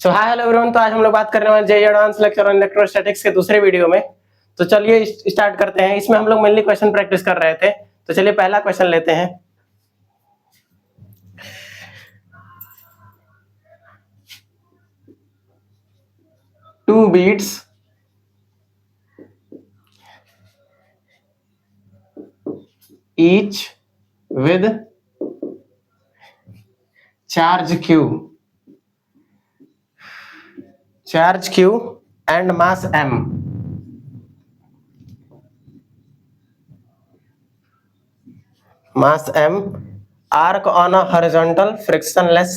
सो hi hello everyone, तो आज हम लोग बात करने वाले JEE advance lecture on electrostatics के दूसरे वीडियो में। तो चलिए स्टार्ट करते हैं। इसमें हम लोग मेनली क्वेश्चन प्रैक्टिस कर रहे थे, तो चलिए पहला क्वेश्चन लेते हैं। Two beads each with charge q and mass m arc on a horizontal frictionless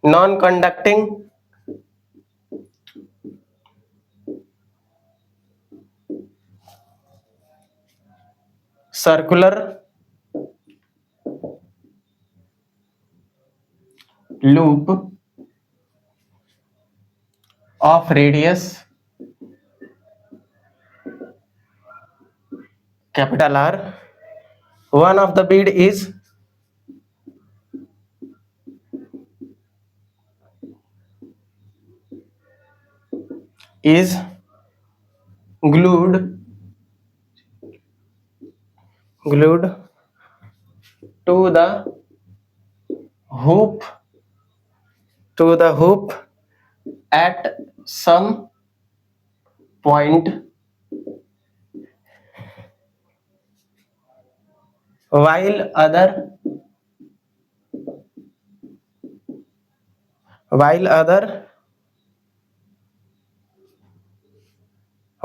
non-conducting circular loop of radius capital R. One of the bead is glued to the hoop at some point while other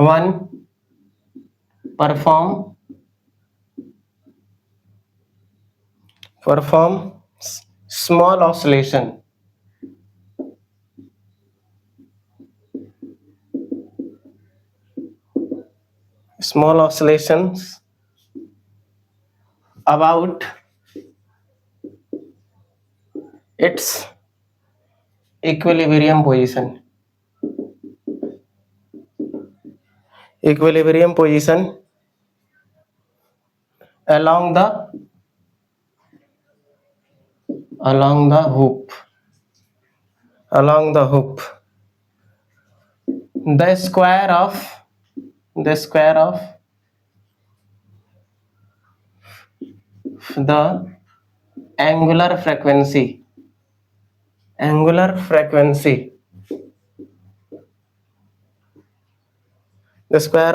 one perform small oscillations about its equilibrium position along the hoop. The square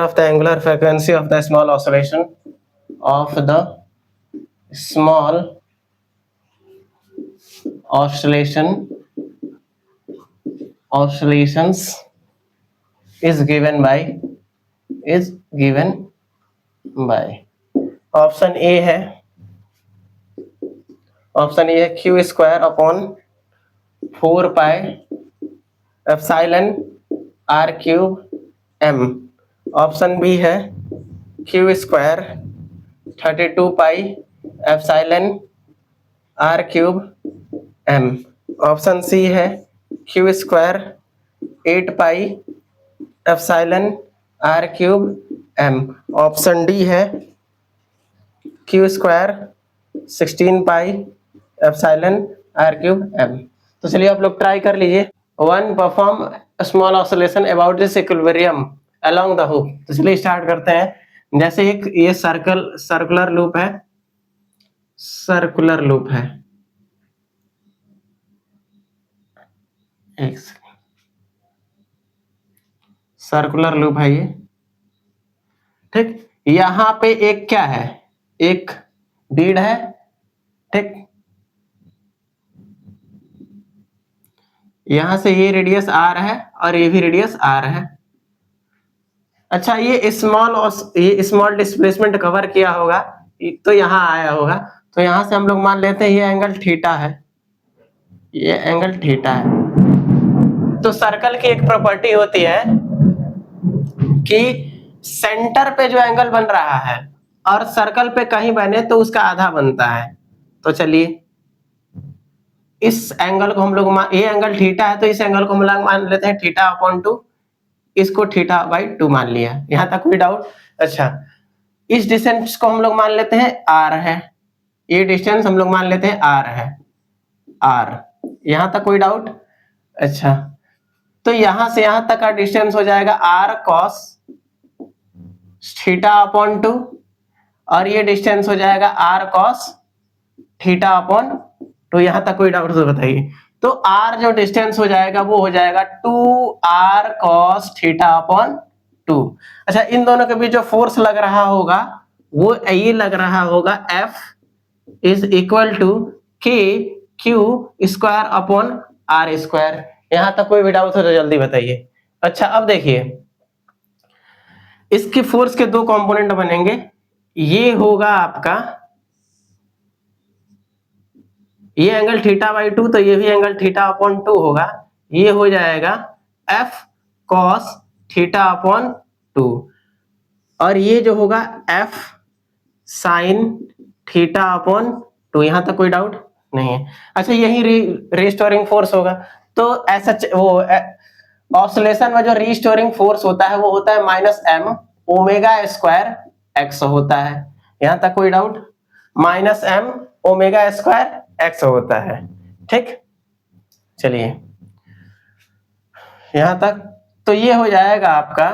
of the angular frequency of the small oscillations is given by option A है Q square upon 4 pi epsilon R cube M. Option B है Q square 32 pi epsilon R cube M. Option C है Q square 8 pi epsilon R cube M. Option D है Q square 16 pi epsilon R cube M. तो चलिए आप लोग try कर लीजिए। One perform small oscillation about this equilibrium along the hook. तो चलिए स्टार्ट करते हैं। जैसे एक ये सर्कुलर लूप है, एक सर्कुलर लूप है ये, ठीक। यहाँ पे एक क्या है, एक बीड है, ठीक। यहां से ये रेडियस आर है और ये भी रेडियस आर है। अच्छा, ये स्मॉल डिस्प्लेसमेंट कवर किया होगा तो यहाँ आया होगा। तो यहां से हम लोग मान लेते हैं ये एंगल थीटा है, तो सर्कल की एक प्रॉपर्टी होती है कि सेंटर पे जो एंगल बन रहा है और सर्कल पे कहीं बने तो उसका आधा बनता है। तो चलिए इस एंगल को हम लोग ये एंगल थीटा है तो इस एंगल को हम लोग मान लेते हैं थीटा अपॉन 2, इसको थीटा बाई 2 मान लिया। यहां तक कोई डाउट? अच्छा, इस डिस्टेंस को हम लोग मान लेते हैं r है, ये डिस्टेंस हम लोग मान लेते हैं r है, r। यहां तक कोई डाउट? अच्छा, तो यहां से यहां तक का डिस्टेंस हो जाएगा r cos थीटा अपॉन 2, और ये डिस्टेंस हो जाएगा r cos थीटा अपॉन 2। यहां तक कोई डाउट तो बताइए। तो r जो डिस्टेंस हो जाएगा वो हो जाएगा 2r cos थीटा अपॉन 2। अच्छा, इन दोनों के बीच जो फोर्स लग रहा होगा वो ये लग रहा होगा F is equal to K Q square upon R square. यहां तक कोई भी डाउट हो तो जल्दी बताइए। अच्छा, अब देखिए इसके फोर्स के दो कंपोनेंट बनेंगे, ये होगा आपका ये एंगल थीटा बाई 2, तो ये भी एंगल थीटा अपॉन 2 होगा, ये हो जाएगा F cos थीटा अपॉन 2, और ये जो होगा F sin थीटा अपॉन 2। यहां तक कोई डाउट नहीं है? अच्छा, यही रिस्टोरिंग फोर्स होगा, तो ऐसा वो ऑसिलेशन में जो रिस्टोरिंग फोर्स होता है वो होता है minus M omega square X होता है। यहां तक कोई doubt? Minus M omega square X होता है। ठीक, चलिए यहां तक तो ये हो जाएगा आपका,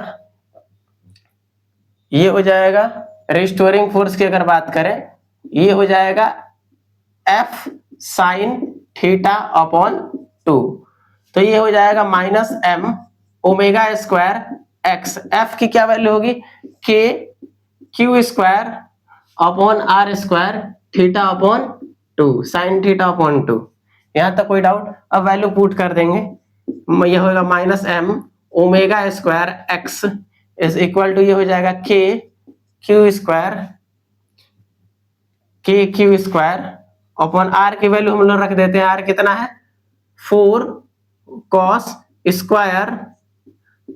ये हो जाएगा रिस्टोरिंग फोर्स की अगर बात करें, ये हो जाएगा F साइन थीटा अपॉन 2, तो ये हो जाएगा minus M omega square X. F की क्या वैल्यू होगी? K Q square upon R square theta upon 2 sine theta upon 2। यहां तक कोई डाउट? अब वैल्यू पुट कर देंगे, ये होगा minus M omega square X is equal to, ये हो जाएगा K Q square upon R की वैल्यू हम लोग रख देते हैं, आर कितना है 4 कॉस स्क्वायर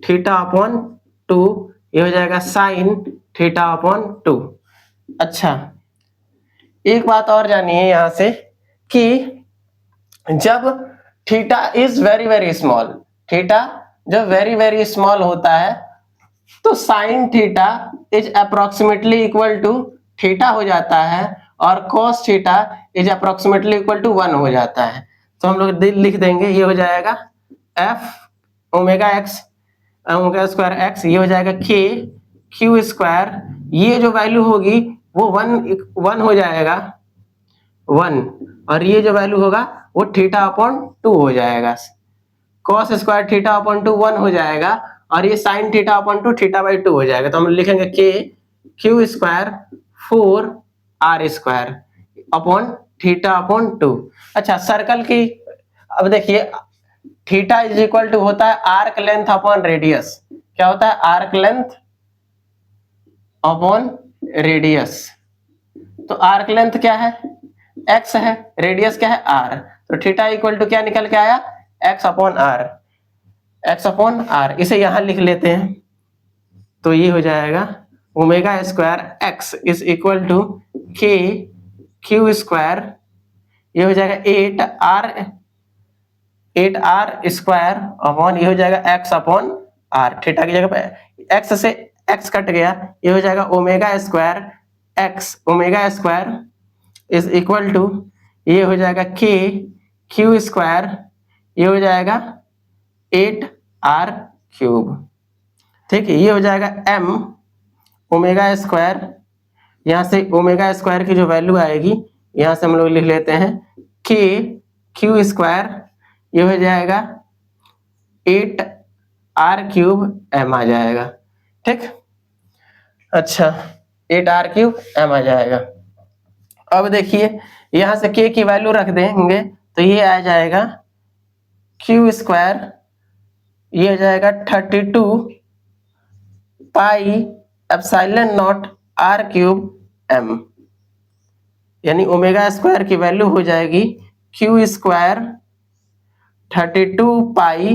थीटा अपॉन 2, ये हो जाएगा साइन थीटा अपॉन 2। अच्छा, एक बात और जानिए यहां से कि जब theta is very very small, theta जब वेरी वेरी स्मॉल होता है तो sine theta is approximately equal to theta हो जाता है, और cos theta is approximately equal to 1 हो जाता है। तो हम लोग लिख देंगे, ये हो जाएगा F omega x omega square x, ये हो जाएगा के क्यू स्क्वायर, ये जो वैल्यू होगी वो 1 हो जाएगा 1, और ये जो वैल्यू होगा वो थीटा अपॉन 2 हो जाएगा। cos स्क्वायर थीटा अपॉन 2 1 हो जाएगा, और ये sine theta upon 2 theta by 2 हो जाएगा। तो हम लिखेंगे K Q square 4 R square upon theta upon 2। अच्छा, सर्कल की अब देखिए, थीटा इज इक्वल टू होता है आर्क लेंथ अपॉन रेडियस। क्या होता है? Arc length upon radius. तो आर्क लेंथ क्या है? x है, रेडियस क्या है? r। तो थीटा इक्वल टू क्या निकल के आया? x upon r, x upon r। इसे यहां लिख लेते हैं, तो ये हो जाएगा omega square x is equal to K Q square, ये हो जाएगा 8r स्क्वायर अपॉन, ये हो जाएगा x अपॉन r। थीटा की जगह पे x से x कट गया, ये हो जाएगा omega square x omega square is equal to, ये हो जाएगा के क्यू स्क्वायर, ये हो जाएगा 8r क्यूब। ठीक है, ये हो जाएगा m ओमेगा स्क्वायर, यहां से ओमेगा स्क्वायर की जो वैल्यू आएगी यहां से हम लोग लिख लेते हैं के क्यू स्क्वायर, ये हो जाएगा 8r क्यूब m आ जाएगा। ठीक, अच्छा 8r क्यूब m आ जाएगा। अब देखिए यहां से k की वैल्यू रख देंगे तो ये आ जाएगा क्यू स्क्वायर, ये हो जाएगा 32 pi epsilon not r cube m, यानी ओमेगा स्क्वायर की वैल्यू हो जाएगी Q square 32 pi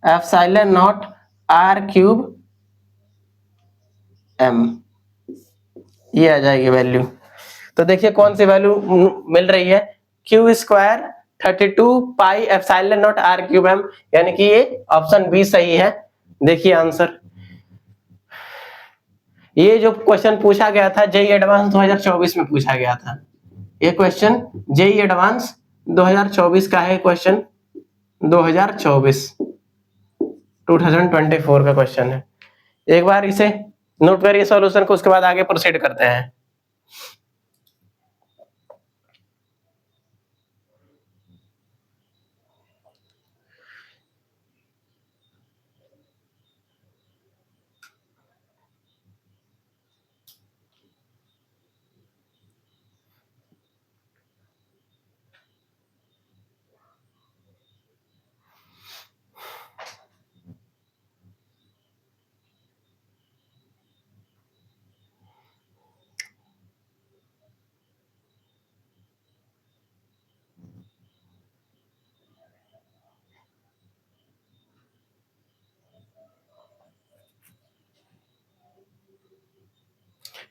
epsilon not r cube m, ये आ जाएगी वैल्यू। तो देखिए कौन सी वैल्यू मिल रही है? Q square 32 pi epsilon naught R cube M, यानी कि ये ऑप्शन बी सही है। देखिए आंसर, ये जो क्वेश्चन पूछा गया था जेई एडवांस 2024 में पूछा गया था। ये क्वेश्चन जेई एडवांस 2024 का है, क्वेश्चन 2024 2024 का क्वेश्चन है। एक बार इसे नोट करिए सॉल्यूशन को, उसके बाद आगे प्रोसीड करते हैं।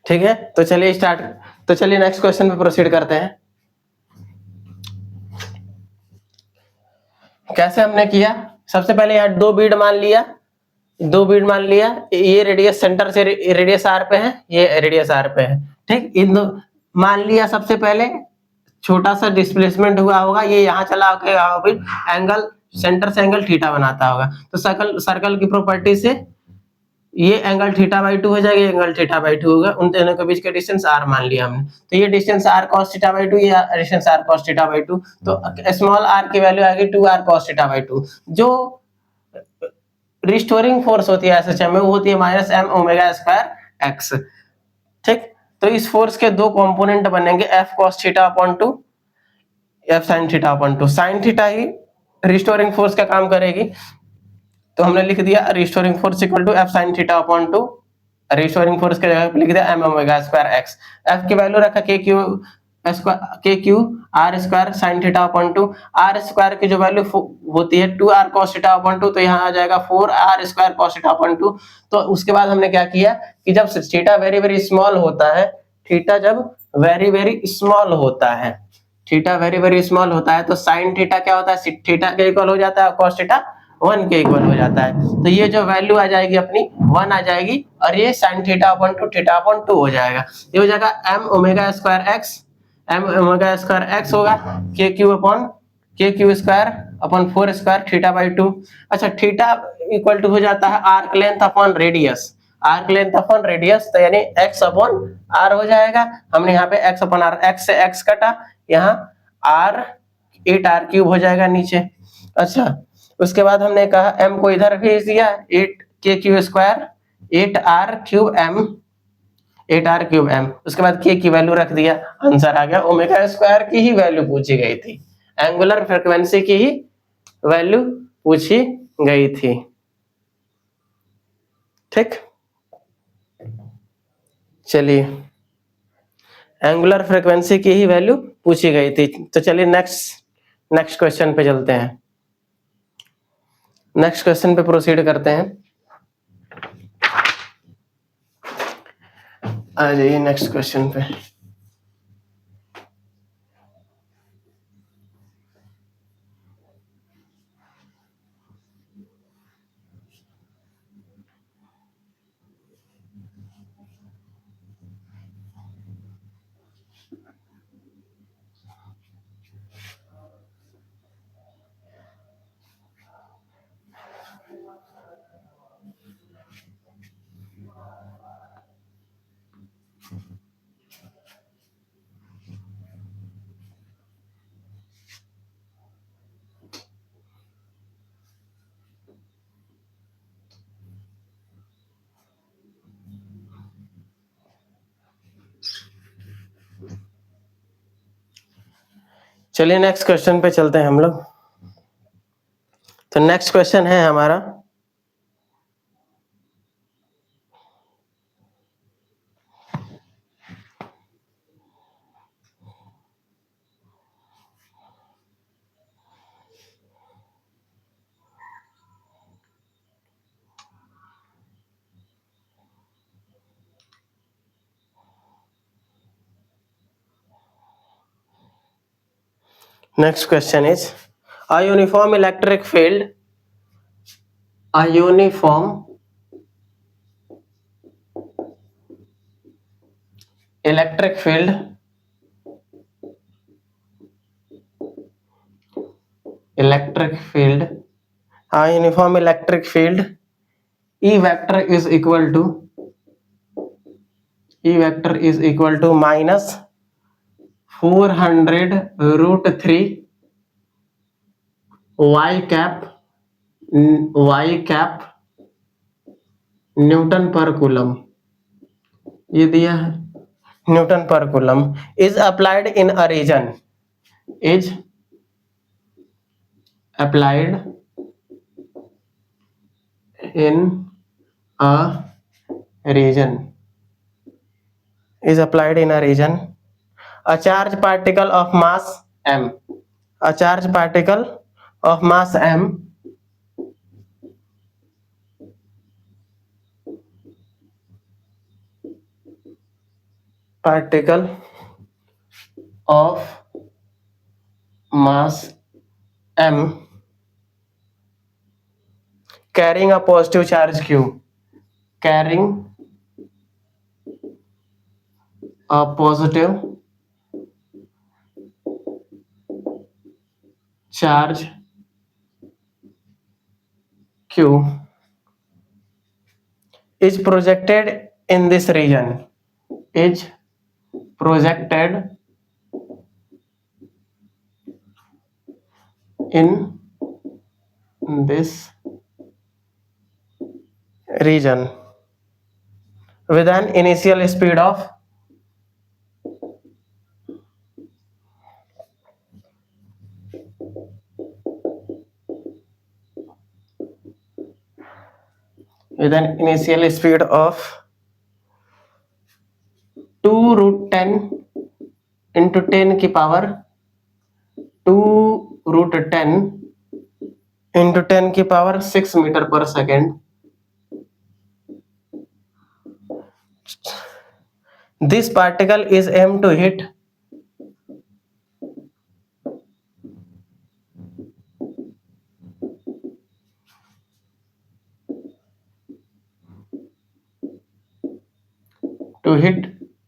ठीक है, तो चलिए स्टार्ट, तो चलिए नेक्स्ट क्वेश्चन पे प्रोसीड करते हैं। कैसे हमने किया, सबसे पहले यहाँ दो बीड मान लिया, ये रेडियस सेंटर से रेडियस आर पे है, ये रेडियस आर पे है। ठीक, इन दो मान लिया। सबसे पहले छोटा सा डिस्प्लेसमेंट हुआ होगा, ये यहाँ चला गया होगा, फिर एंगल सेंटर से एंगल थीटा बनाता होगा, तो सर्कल की प्रॉपर्टी से ये एंगल थीटा बाई 2 हो जाएगा, ये एंगल थीटा बाई 2 होगा, उन दोनों के बीच का डिस्टेंस r मान लिया हमने। तो ये distance r cos theta by 2, ये distance r cos theta by 2, तो स्मॉल r की वैल्यू आएगी 2r cos थीटा बाई 2। जो रिस्टोरिंग फोर्स होती है एसएचएम में, वो होती है minus m omega square x। ठीक, तो इस फोर्स के दो कंपोनेंट बनेंगे, f cos theta upon 2, f sin theta upon 2। sin theta ही रिस्टोरिंग फोर्स का काम करेगी, तो हमने लिख दिया restoring force equal to F sine theta upon 2, restoring force के जगह पे लिख दिया M omega square X. F की वैल्यू रखा K Q R square sine theta upon 2, R square की जो वैल्यू होती है 2r cos थीटा अपॉन 2, तो यहाँ आ जाएगा 4r square cos theta upon 2। तो उसके बाद हमने क्या किया कि जब थीटा वेरी वेरी स्मॉल होता है, थीटा जब वेरी वेरी स्मॉल होता है, थीटा वेरी वेरी स्मॉल होता है, तो साइन थीटा क्या होता है, थीटा के इक्वल हो जाता है, cos थीटा 1 के इक्वल हो जाता है। तो ये जो वैल्यू आ जाएगी अपनी 1 आ जाएगी, और ये sin theta upon 2 theta upon 2 हो जाएगा। ये हो जाएगा m ओमेगा स्क्वायर x होगा के Q square upon 4 square theta by 2। अच्छा, थीटा इक्वल टू हो जाता है आर्क लेंथ अपॉन रेडियस, तो यानी x अपॉन r हो जाएगा। हमने यहाँ पे x अपॉन r, x से x कटा, यहाँ r 8r क्यूब हो जाएगा नीचे। अच्छा, उसके बाद हमने कहा m को इधर भेज दिया, 8 के Q square 8r cube m, उसके बाद k की वैल्यू रख दिया, आंसर आ गया। ओमेगा स्क्वायर की ही वैल्यू पूछी गई थी, एंगुलर फ्रीक्वेंसी की ही वैल्यू पूछी गई थी। ठीक, चलिए एंगुलर फ्रीक्वेंसी की ही वैल्यू पूछी गई थी। तो चलिए नेक्स्ट क्वेश्चन पे चलते हैं, नेक्स्ट क्वेश्चन पे प्रोसीड करते हैं। आ जाइए नेक्स्ट क्वेश्चन पे। चलिए नेक्स्ट क्वेश्चन पे चलते हैं हम लोग। तो नेक्स्ट क्वेश्चन है हमारा, Next question is a uniform electric field. A uniform electric field. Electric field. A uniform electric field. E vector is equal to minus 400 root 3 y cap newton पर coulomb, ये दिया है न्यूटन पर coulomb, is applied in a region, is applied in a region, is applied in a region. A charged particle of mass m. A charged particle of mass m particle of mass m carrying a positive charge q, carrying a positive charge q is projected in this region, is projected in this region with an initial speed of with an initial speed of 2 root 10 into 10 की power 2 root 10 into 10 की power 6 metre पर second. This particle is aimed to hit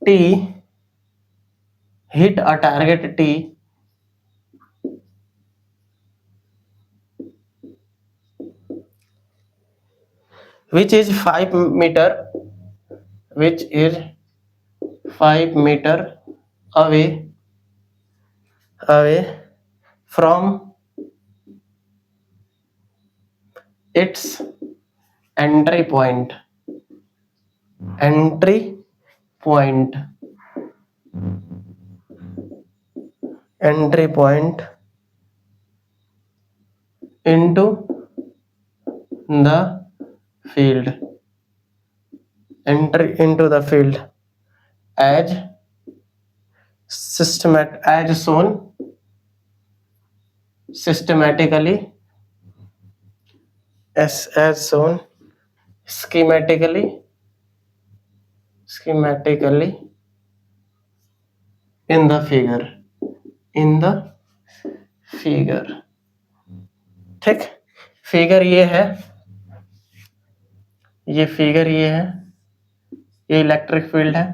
T, hit a target T which is 5 meter, which is 5 meter away from its entry point, entry point into the field, entry into the field as shown systematically, as shown schematically in the figure. ठीक, figure ये है, ये figure ये है, ये electric field है.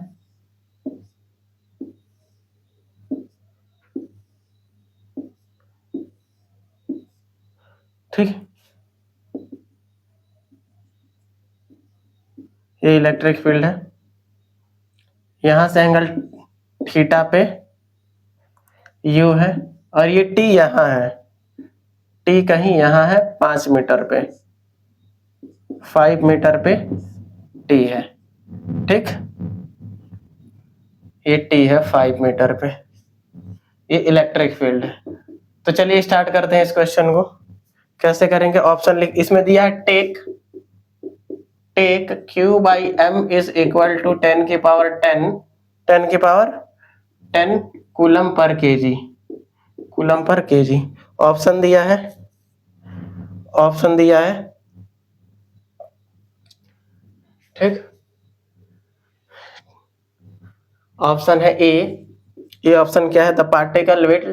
ठीक, ये इलेक्ट्रिक फील्ड है. यहां से एंगल थीटा पे यू है और ये टी यहां है, टी कहीं यहां है 5 मीटर पे, 5 मीटर पे टी है. ठीक, ये टी है 5 मीटर पे, ये इलेक्ट्रिक फील्ड है. तो चलिए स्टार्ट करते हैं इस क्वेश्चन को. कैसे करेंगे, ऑप्शन लिख, इसमें दिया है take Q by M is equal to 10 की पावर 10 कूलम पर केजी. ऑप्शन दिया है, ठीक, ऑप्शन है ए. ये ऑप्शन क्या है, the particle will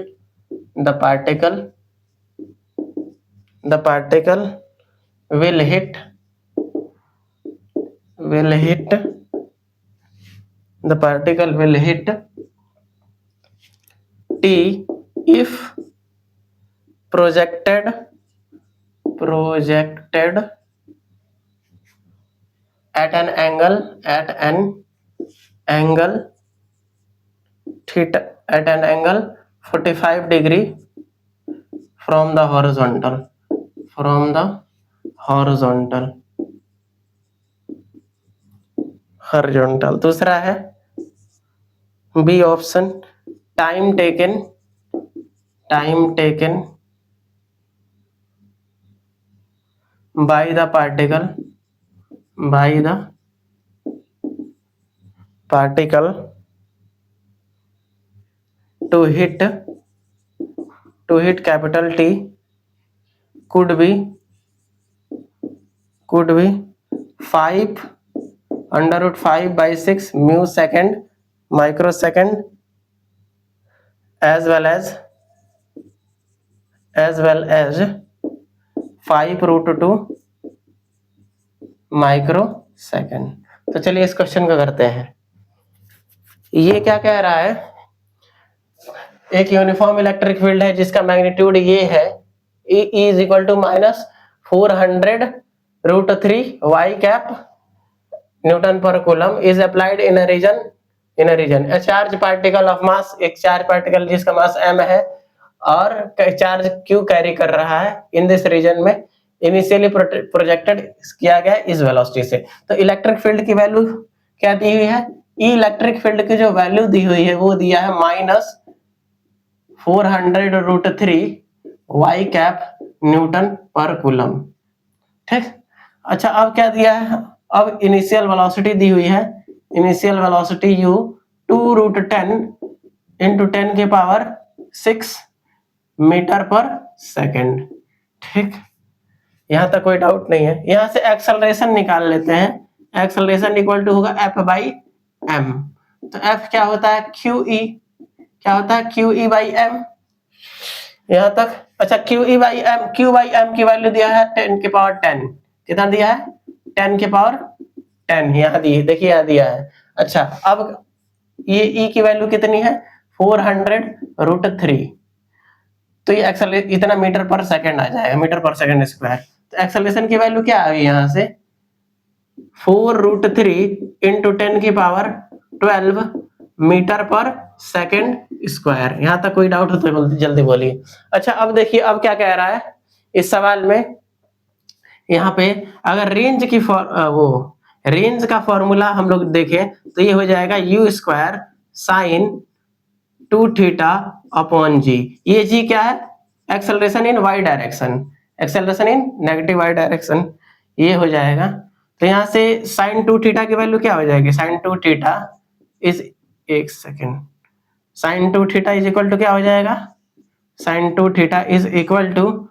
the particle will hit the particle will hit T if projected at an angle theta, at an angle 45 degree from the horizontal। दूसरा है B option, time taken by the particle to hit capital T could be 5/5/6 microsecond as well as 5√2 microsecond. तो चलिए इस question को करते हैं। ये क्या कह रहा है, एक यूनिफॉर्म इलेक्ट्रिक फील्ड है जिसका मैग्नीट्यूड ये है, E is equal to -400√3 y cap newton पर coulomb is applied in a region a charge particle of mass, एक चार्ज पार्टिकल जिसका मास m है और चार्ज q कैरी कर रहा है इन दिस रीजन में, इनिशियली प्रोजेक्टेड किया गया इस वेलोसिटी से। तो इलेक्ट्रिक फील्ड की वैल्यू क्या दी हुई है, ई इलेक्ट्रिक फील्ड की जो वैल्यू दी हुई है वो दिया है -400√3 y कैप न्यूटन पर कूलम। ठीक, अच्छा अब क्या दिया है, अब इनिशियल वेलोसिटी दी हुई है, इनिशियल वेलोसिटी u 2√10 × 10⁻6 मीटर पर सेकंड। ठीक, यहां तक कोई डाउट नहीं है। यहां से एक्सेलरेशन निकाल लेते हैं, एक्सेलरेशन इक्वल टू होगा F/m। तो F क्या होता है, QE, क्या होता है QE/m। यहां तक अच्छा QE/m, Q/m की वैल्यू दिया है 10⁻10, कितना दिया है 10⁻10, यहाँ दी, देखिए यहाँ दिया है। अच्छा अब ये E की वैल्यू कितनी है 400√3, तो ये एक्सेलरेशन इतना मीटर पर सेकंड आ जाएगा, मीटर पर सेकंड स्क्वायर। तो एक्सेलरेशन की वैल्यू क्या आ गई यहाँ से 4√3 × 10⁻12 मीटर पर सेकंड स्क्वायर। यहां तक कोई डाउट हो तो जल्दी बोलिए। अच्छा अब देखिए अब क्या कह रहा है इस सवाल में, यहाँ पे अगर रेंज का फॉर्मूला हम लोग देखें तो ये हो जाएगा u² sin 2θ/g। ये g क्या है, acceleration in y direction, acceleration in negative y direction, ये हो जाएगा। तो यहाँ से sin 2θ की वैल्यू क्या हो जाएगी, sin 2θ इज, एक second, sin 2θ is equal to क्या हो जाएगा, sin 2θ is equal to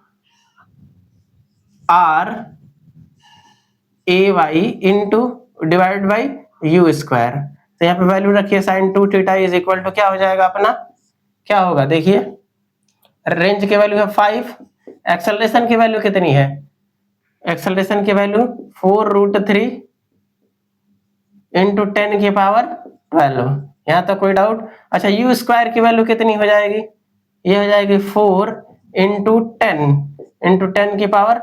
RAY into divide by u²। तो यहाँ पे वैल्यू रखिए, sin 2θ इज इक्वल टू क्या हो जाएगा अपना, क्या होगा देखिए, रेंज की वैल्यू है 5, एक्सेलरेशन की वैल्यू कितनी है, एक्सेलरेशन की वैल्यू 4√3 × 10⁻12। यहाँ तक कोई डाउट। अच्छा u² की वैल्यू कितनी हो जाएगी, ये हो जाएगी 4 × 10 × 10⁻12,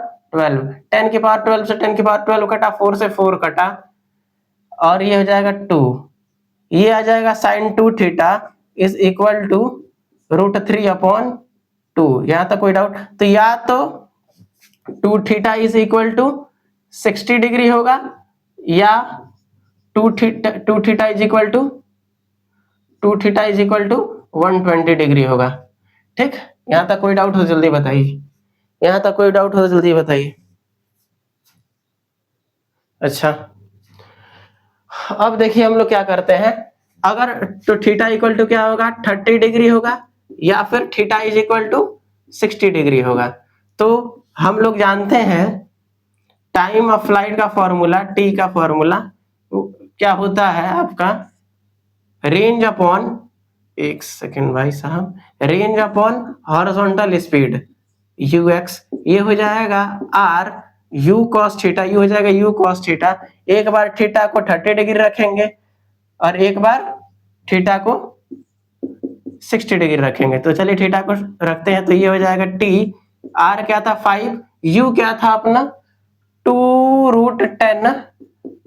10⁻12 से 10⁻12 कटा, 4 से 4 कटा, और ये हो जाएगा 2, ये आ जाएगा sin 2θ इज इक्वल टू √3/2। यहाँ तक कोई डाउट। तो या तो 2θ इज इक्वल टू 60 डिग्री होगा या 2θ इज इक्वल टू 120 डिग्री होगा। ठीक, यहाँ तक कोई डाउट हो जल्दी बताइए, यहाँ तक कोई डाउट हो जल्दी बताइए। अच्छा अब देखिए हम लोग क्या करते हैं, अगर तो थीटा इक्वल टू क्या होगा 30 डिग्री होगा या फिर theta is equal to 60 degree होगा। तो हम लोग जानते हैं टाइम ऑफ फ्लाइट का फॉर्मूला, टी का फॉर्मूला क्या होता है आपका, रेंज अपॉन एक सेकेंड भाई साहब, range upon horizontal speed you x, ये हो जाएगा आर यू कॉस थीटा, ये हो जाएगा यू कॉस थीटा। एक बार थीटा को 30 डिग्री रखेंगे और एक बार थीटा को 60 डिग्री रखेंगे। तो चलिए थीटा को रखते हैं, तो ये हो जाएगा टी, आर क्या था 5, यू क्या था अपना 2√10,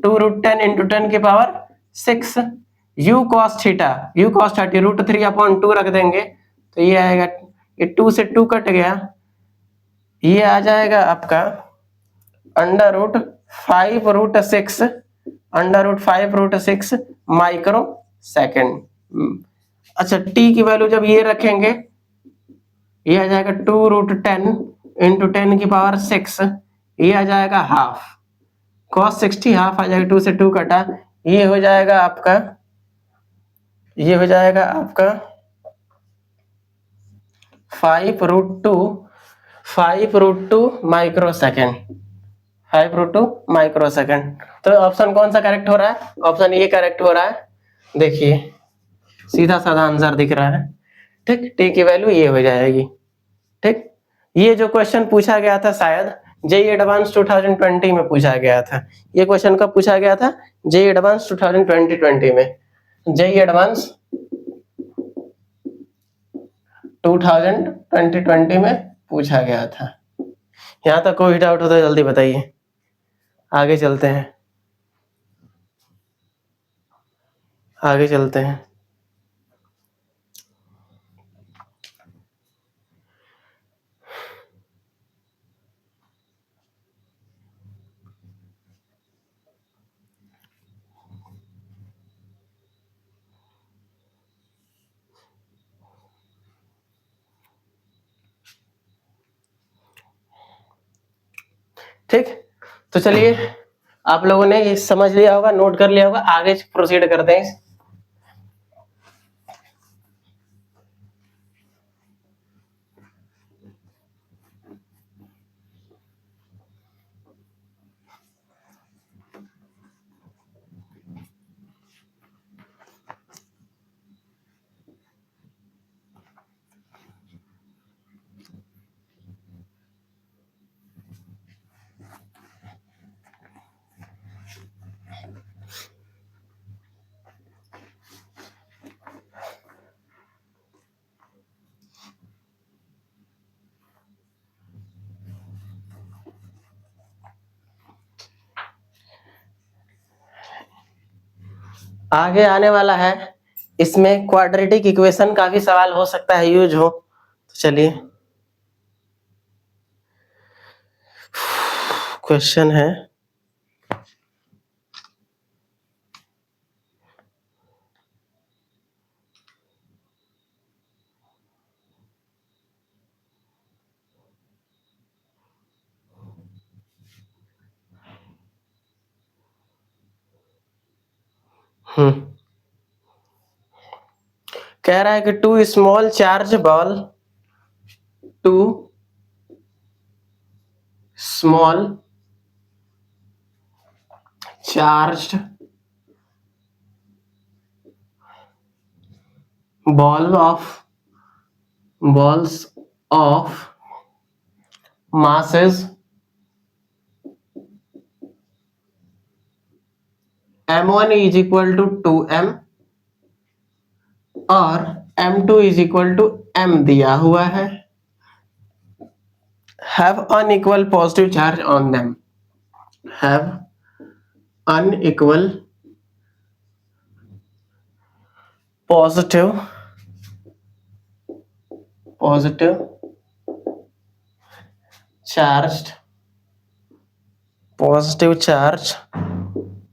2√10 इंटू 10 की power 6, you cos theta, you cos 30 √3/2 रख देंगे, तो ये आएगा, ये 2 से 2 कट गया, ये आ जाएगा आपका √5√6, √5√6 माइक्रो सेकेंड। अच्छा, टी की वैल्यू जब ये रखेंगे, ये आ जाएगा 2√10 इंटू 10 की पावर 6, ये आ जाएगा हाफ, cos 60 हाफ आ जाएगा, 2 से 2 कटा, ये हो जाएगा आपका, ये हो जाएगा आपका 5√2 माइक्रो सेकेंड, 5√2 माइक्रो सेकेंड। तो ऑप्शन कौन सा करेक्ट हो रहा है? ऑप्शन ए करेक्ट हो रहा है। देखिए सीधा साधा आंसर दिख रहा है, ठीक, टी की वैल्यू ये हो जाएगी, ठीक। ये जो क्वेश्चन पूछा गया था शायद जेई एडवांस 2020 में पूछा गया था। ये क्वेश्चन कब पूछा गया था? जेई एडवांस 2020 में, जेई एडवांस 2020 में पूछा गया था। यहाँ तक कोई डाउट हो तो जल्दी बताइए, आगे चलते हैं, आगे चलते हैं। ठीक, तो चलिए आप लोगों ने ये समझ लिया होगा, नोट कर लिया होगा, आगे प्रोसीड करते हैं। आगे आने वाला है, इसमें क्वाड्रेटिक इक्वेशन का भी सवाल हो सकता है यूज हो, तो चलिए क्वेश्चन है, कह रहा है कि two small charge ball, two small charged balls of masses m1 is equal to 2m और m2 is equal to m दिया हुआ है, have unequal positive charge on them, have unequal positive charge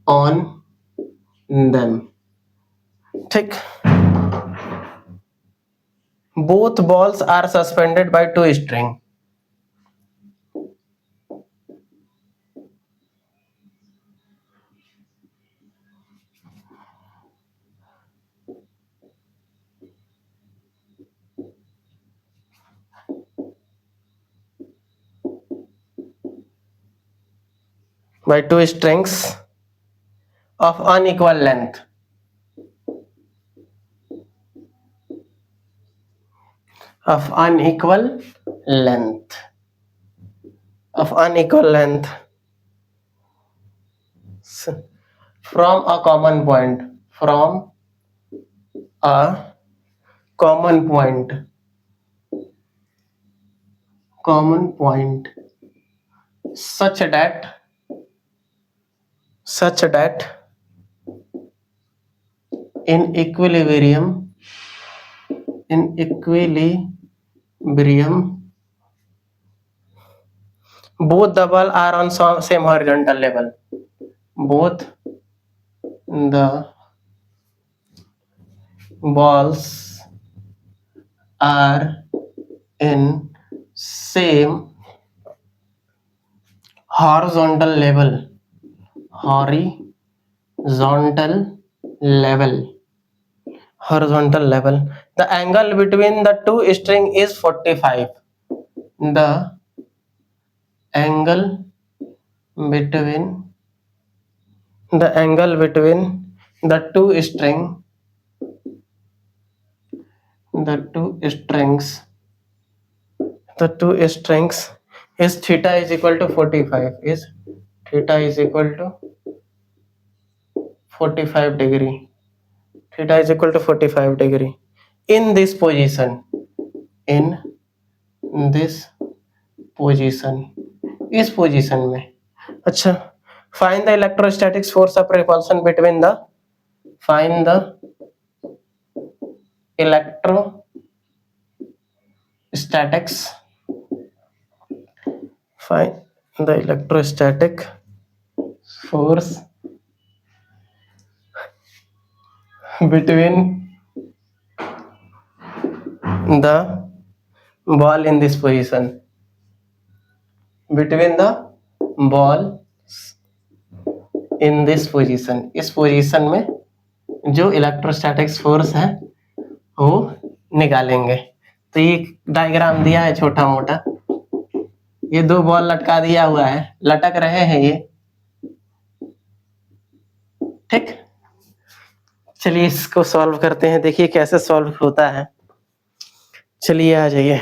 on them, ठीक। both balls are suspended by two string, by two strings of unequal length, of unequal length, of unequal length from a common point, from a common point, common point, such that in equilibrium, in equilibrium both the ball are on same horizontal level, both the balls are in same horizontal level, horizontal level, horizontal level. The angle between the two string is 45. The angle between the two string, the two strings is theta is equal to 45, is theta is equal to 45 degree, theta is equal to 45 degree in this position, in this position, इस position में. अच्छा, find the electrostatics force of repulsion between the, find the electrostatics, find the electrostatic force between the ball in this position, between the ball in this position, इस position में जो electrostatics force है वो निकालेंगे. तो ये डायग्राम दिया है छोटा मोटा, ये दो बॉल लटका दिया हुआ है, लटक रहे हैं ये, ठीक. चलिए इसको सॉल्व करते हैं, देखिए कैसे सॉल्व होता है. चलिए आ जाइए,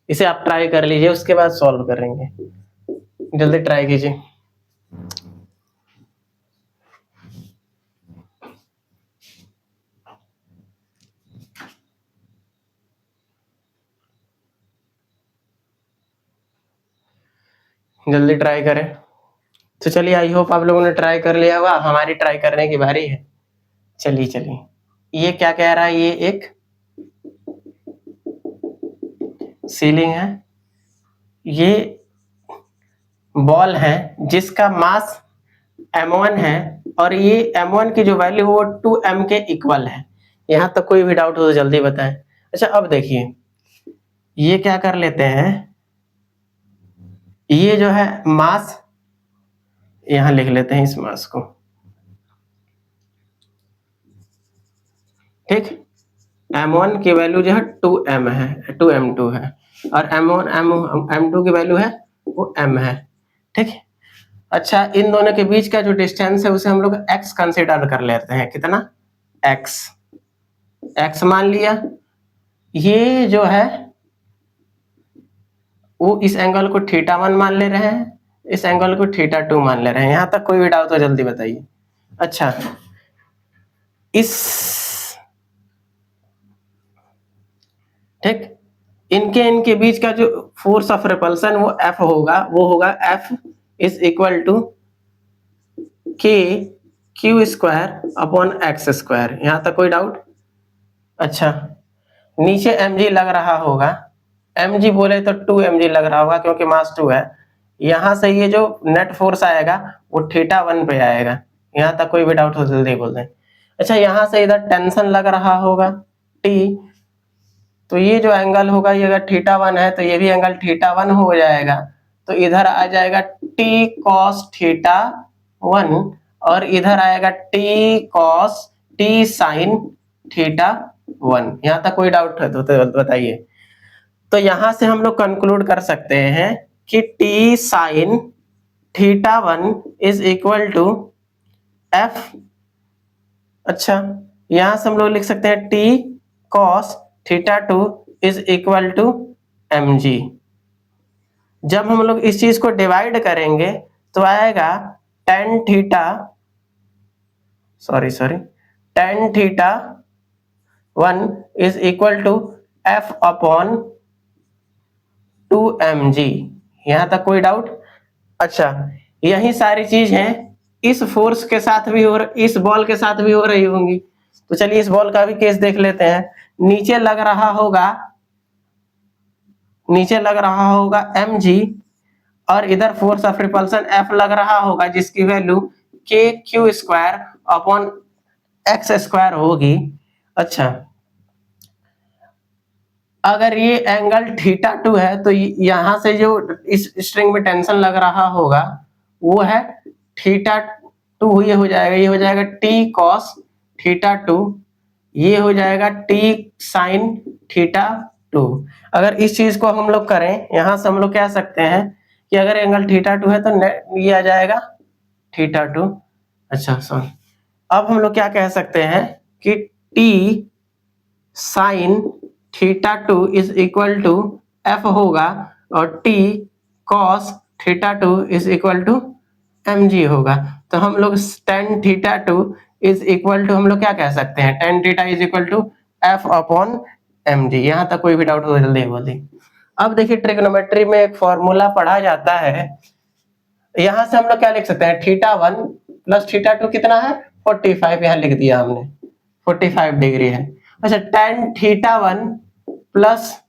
इसे आप ट्राई कर लीजिए, उसके बाद सॉल्व करेंगे. जल्दी ट्राई कीजिए. जल्दी ट्राई करें. तो चलिए, आई होप आप लोगों ने ट्राई कर लिया होगा. हमारी ट्राई करने की बारी है. चलिए चलिए, ये क्या कह रहा है, ये एक सीलिंग है, ये बॉल है जिसका मास m1 है और ये m1 की जो वैल्यू वो 2m के इक्वल है. यहां तक कोई भी डाउट हो तो जल्दी बताएं. अच्छा, अब देखिए ये क्या कर लेते हैं, ये जो है मास यहां लिख लेते हैं, इस मास को, ठीक. m1 की वैल्यू जो है 2m है, 2m2 है, और m1 m2 की वैल्यू है वो m है, ठीक. अच्छा, इन दोनों के बीच का जो डिस्टेंस है उसे हम लोग x कंसीडर कर लेते हैं. कितना, x मान लिया. ये जो है वो इस एंगल को θ1 मान ले रहे हैं, इस एंगल को θ2 मान ले रहे हैं. यहां तक कोई भी डाउट तो जल्दी बताइए. अच्छा, इस, ठीक, इनके बीच का जो फोर्स ऑफ रिपल्सन वो F होगा, वो होगा F is equal to K Q square upon x square. यहां तक कोई डाउट. अच्छा, नीचे mg लग रहा होगा, mg बोले तो 2mg लग रहा होगा क्योंकि मास 2 है. यहां से ये जो नेट फोर्स आएगा वो θ1 पे आएगा. यहां तक कोई भी डाउट हो जल्दी बोल दें. अच्छा, यहां से इधर टेंशन लग रहा होगा T, तो ये जो एंगल होगा, ये अगर θ1 है तो ये भी एंगल θ1 हो जाएगा. तो इधर आ जाएगा T cos θ1 और इधर आएगा T cos T sin θ1. यहां तक कोई डाउट है तो बताइए. तो यहां से हम लोग कंक्लूड कर सकते हैं कि T sin θ1 is equal to F. अच्छा, यहां से हम लोग लिख सकते हैं T cos θ2 is equal to mg। जब हम लोग इस चीज को डिवाइड करेंगे तो आएगा tan theta tan theta 1 is equal to f upon 2mg। यहां तक कोई डाउट? अच्छा, यही सारी चीज है इस फोर्स के साथ भी हो इस बॉल के साथ भी हो रही होंगी। तो चलिए इस बॉल का भी केस देख लेते हैं। नीचे लग रहा होगा mg और इधर फोर्स ऑफ रिपल्सन F लग रहा होगा जिसकी value kq square upon x square होगी। अच्छा, अगर ये एंगल थीटा 2 है तो यहां से जो इस स्ट्रिंग में टेंशन लग रहा होगा वो है थीटा 2। ये हो जाएगा t cos थीटा 2, ये हो जाएगा t sin थीटा 2। अगर इस चीज को हम लोग करें, यहां से हम लोग कह सकते हैं कि अगर एंगल थीटा 2 है तो ये आ जाएगा थीटा 2। अच्छा सॉरी, अब हम लोग क्या कह सकते हैं कि t sin theta 2 is equal to f होगा और t cos theta 2 is equal to mg होगा। तो हम लोग tan theta 2 is equal to हम लोग क्या कह सकते हैं, tan theta is equal to f upon mg। यहां तक कोई भी डाउट हो जल्दी बोलिए। अब देखिए ट्रिग्नोमेट्री में एक फॉर्मूला पढ़ा जाता है, यहां से हम लोग क्या लिख सकते हैं, थीटा 1 प्लस थीटा 2 कितना है 45, यहां लिख दिया हमने 45 डिग्री है। अच्छा, tan theta 1 plus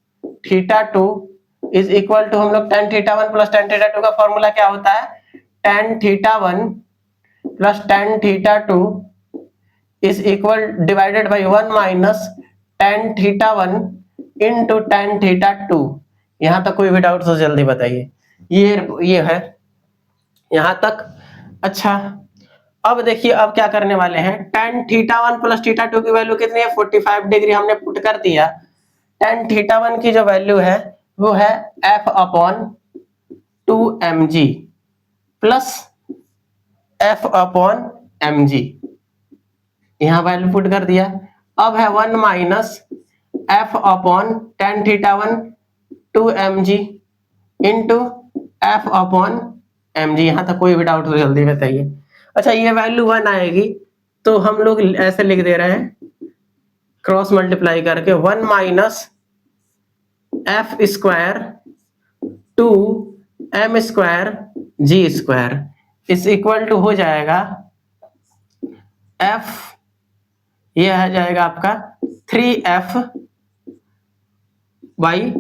theta 2 is equal to हम लोग tan theta 1 plus tan theta 2 का फॉर्मूला क्या होता है, tan theta 1 plus tan theta 2 is equal divided by 1 minus tan theta 1 into tan theta 2। यहां तक कोई भी डाउट तो जल्दी बताइए। ये है यहां तक। अच्छा, अब देखिए अब क्या करने वाले हैं, tan थीटा 1 प्लस थीटा 2 की वैल्यू कितनी है 45 डिग्री हमने पुट कर दिया। tan थीटा 1 की जो वैल्यू है वो है f upon 2mg plus f upon mg, यहां वैल्यू पुट कर दिया। अब है 1 minus f upon tan theta 1 2mg into f upon mg। यहां तक कोई भी डाउट तो जल्दी बताइए। अच्छा, ये वैल्यू 1 आएगी तो हम लोग ऐसे लिख दे रहे हैं क्रॉस मल्टीप्लाई करके 1 minus F square 2 m square g square is equal to हो जाएगा f, ये आ जाएगा आपका 3f बाई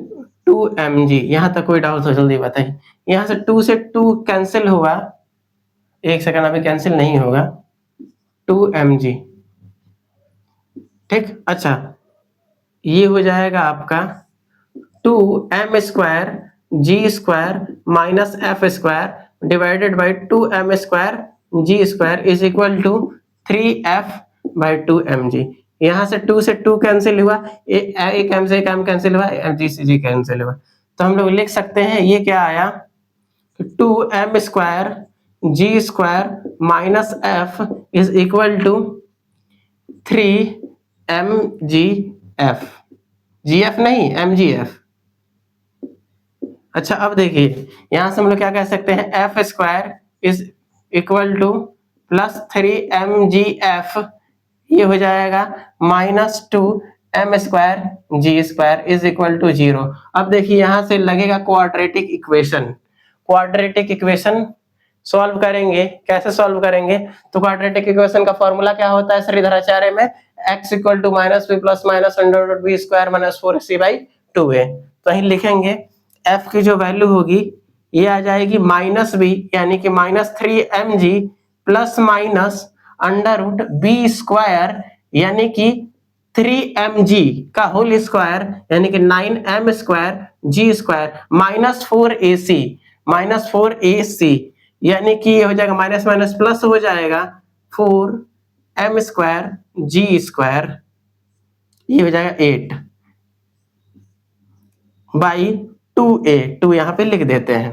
2mg। यहां तक कोई डाउट हो जल्दी बताइए। यहां से 2 से 2 कैंसिल हुआ, एक सेकंड अभी कैंसिल नहीं होगा, 2mg। ठीक, अच्छा ये हो जाएगा आपका 2m square g square minus f square divided by 2m square g square is equal to 3f by 2mg। यहां से 2 से 2 कैंसिल हुआ, एक m से एक m कैंसिल हुआ, g से g कैंसिल हुआ। तो हम लोग लिख सकते हैं ये क्या आया, 2m square g square minus f is equal to 3mgf, gf नहीं mgf। अच्छा, अब देखिए यहां से हम लोग क्या कह सकते हैं, f square is equal to plus 3mgf, ये हो जाएगा minus 2m square g square is equal to 0। अब देखिए यहां से लगेगा क्वाड्रेटिक इक्वेशन सॉल्व करेंगे। कैसे सॉल्व करेंगे, तो क्वाड्रेटिक इक्वेशन का फॉर्मूला क्या होता है श्रीधराचार्य में, x equal to minus B plus minus under root B square minus 4ac by 2a। तो અહીં लिखेंगे f की जो वैल्यू होगी ये आ जाएगी माइनस बी यानी कि minus 3mg plus minus under root B square यानी कि 3mg का होल स्क्वायर यानी कि 9m square g square minus 4ac यानी कि ये हो जाएगा माइनस माइनस प्लस हो जाएगा 4m स्क्वायर g स्क्वायर, ये हो जाएगा 8 बाई 2a। 2 यहाँ पे लिख देते हैं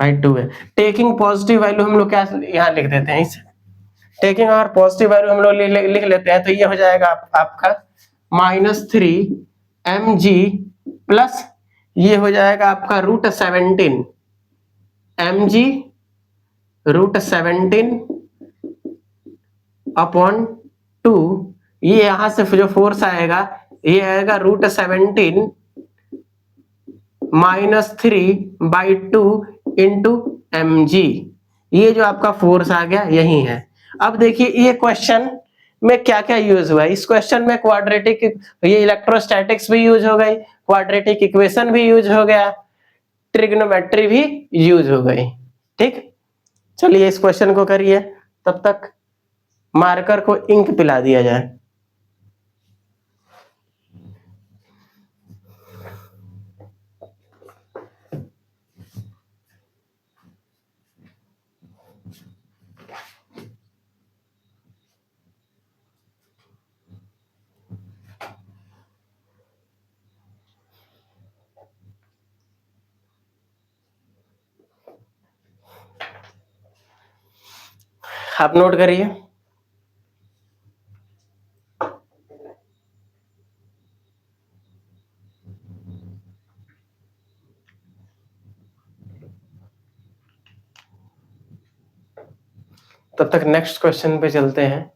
by 2a। Taking positive value हम लोग क्या यहाँ लिख देते हैं, इसे टेकिंग और पॉजिटिव वैल्यू हम लोग लिख लेते हैं। तो ये हो जाएगा आपका माइनस 3 mg प्लस ये हो जाएगा आपका √17 mg √17 अपॉन 2, ये यहां से जो फोर्स आएगा ये आएगा √17 -3/2 इंटू mg। ये जो आपका फोर्स आ गया यही है। अब देखिए ये क्वेश्चन में क्या क्या यूज हुआ है। इस क्वेश्चन में क्वाड्रेटिक, ये इलेक्ट्रोस्टैटिक्स भी यूज हो गई, क्वाड्रेटिक इक्वेशन भी यूज हो गया, ट्रिग्नोमेट्री भी यूज हो गई। ठीक, चलिए इस क्वेश्चन को करिए, तब तक मार्कर को इंक पिला दिया जाए। आप नोट करिए। तब तक नेक्स्ट क्वेश्चन पे चलते हैं।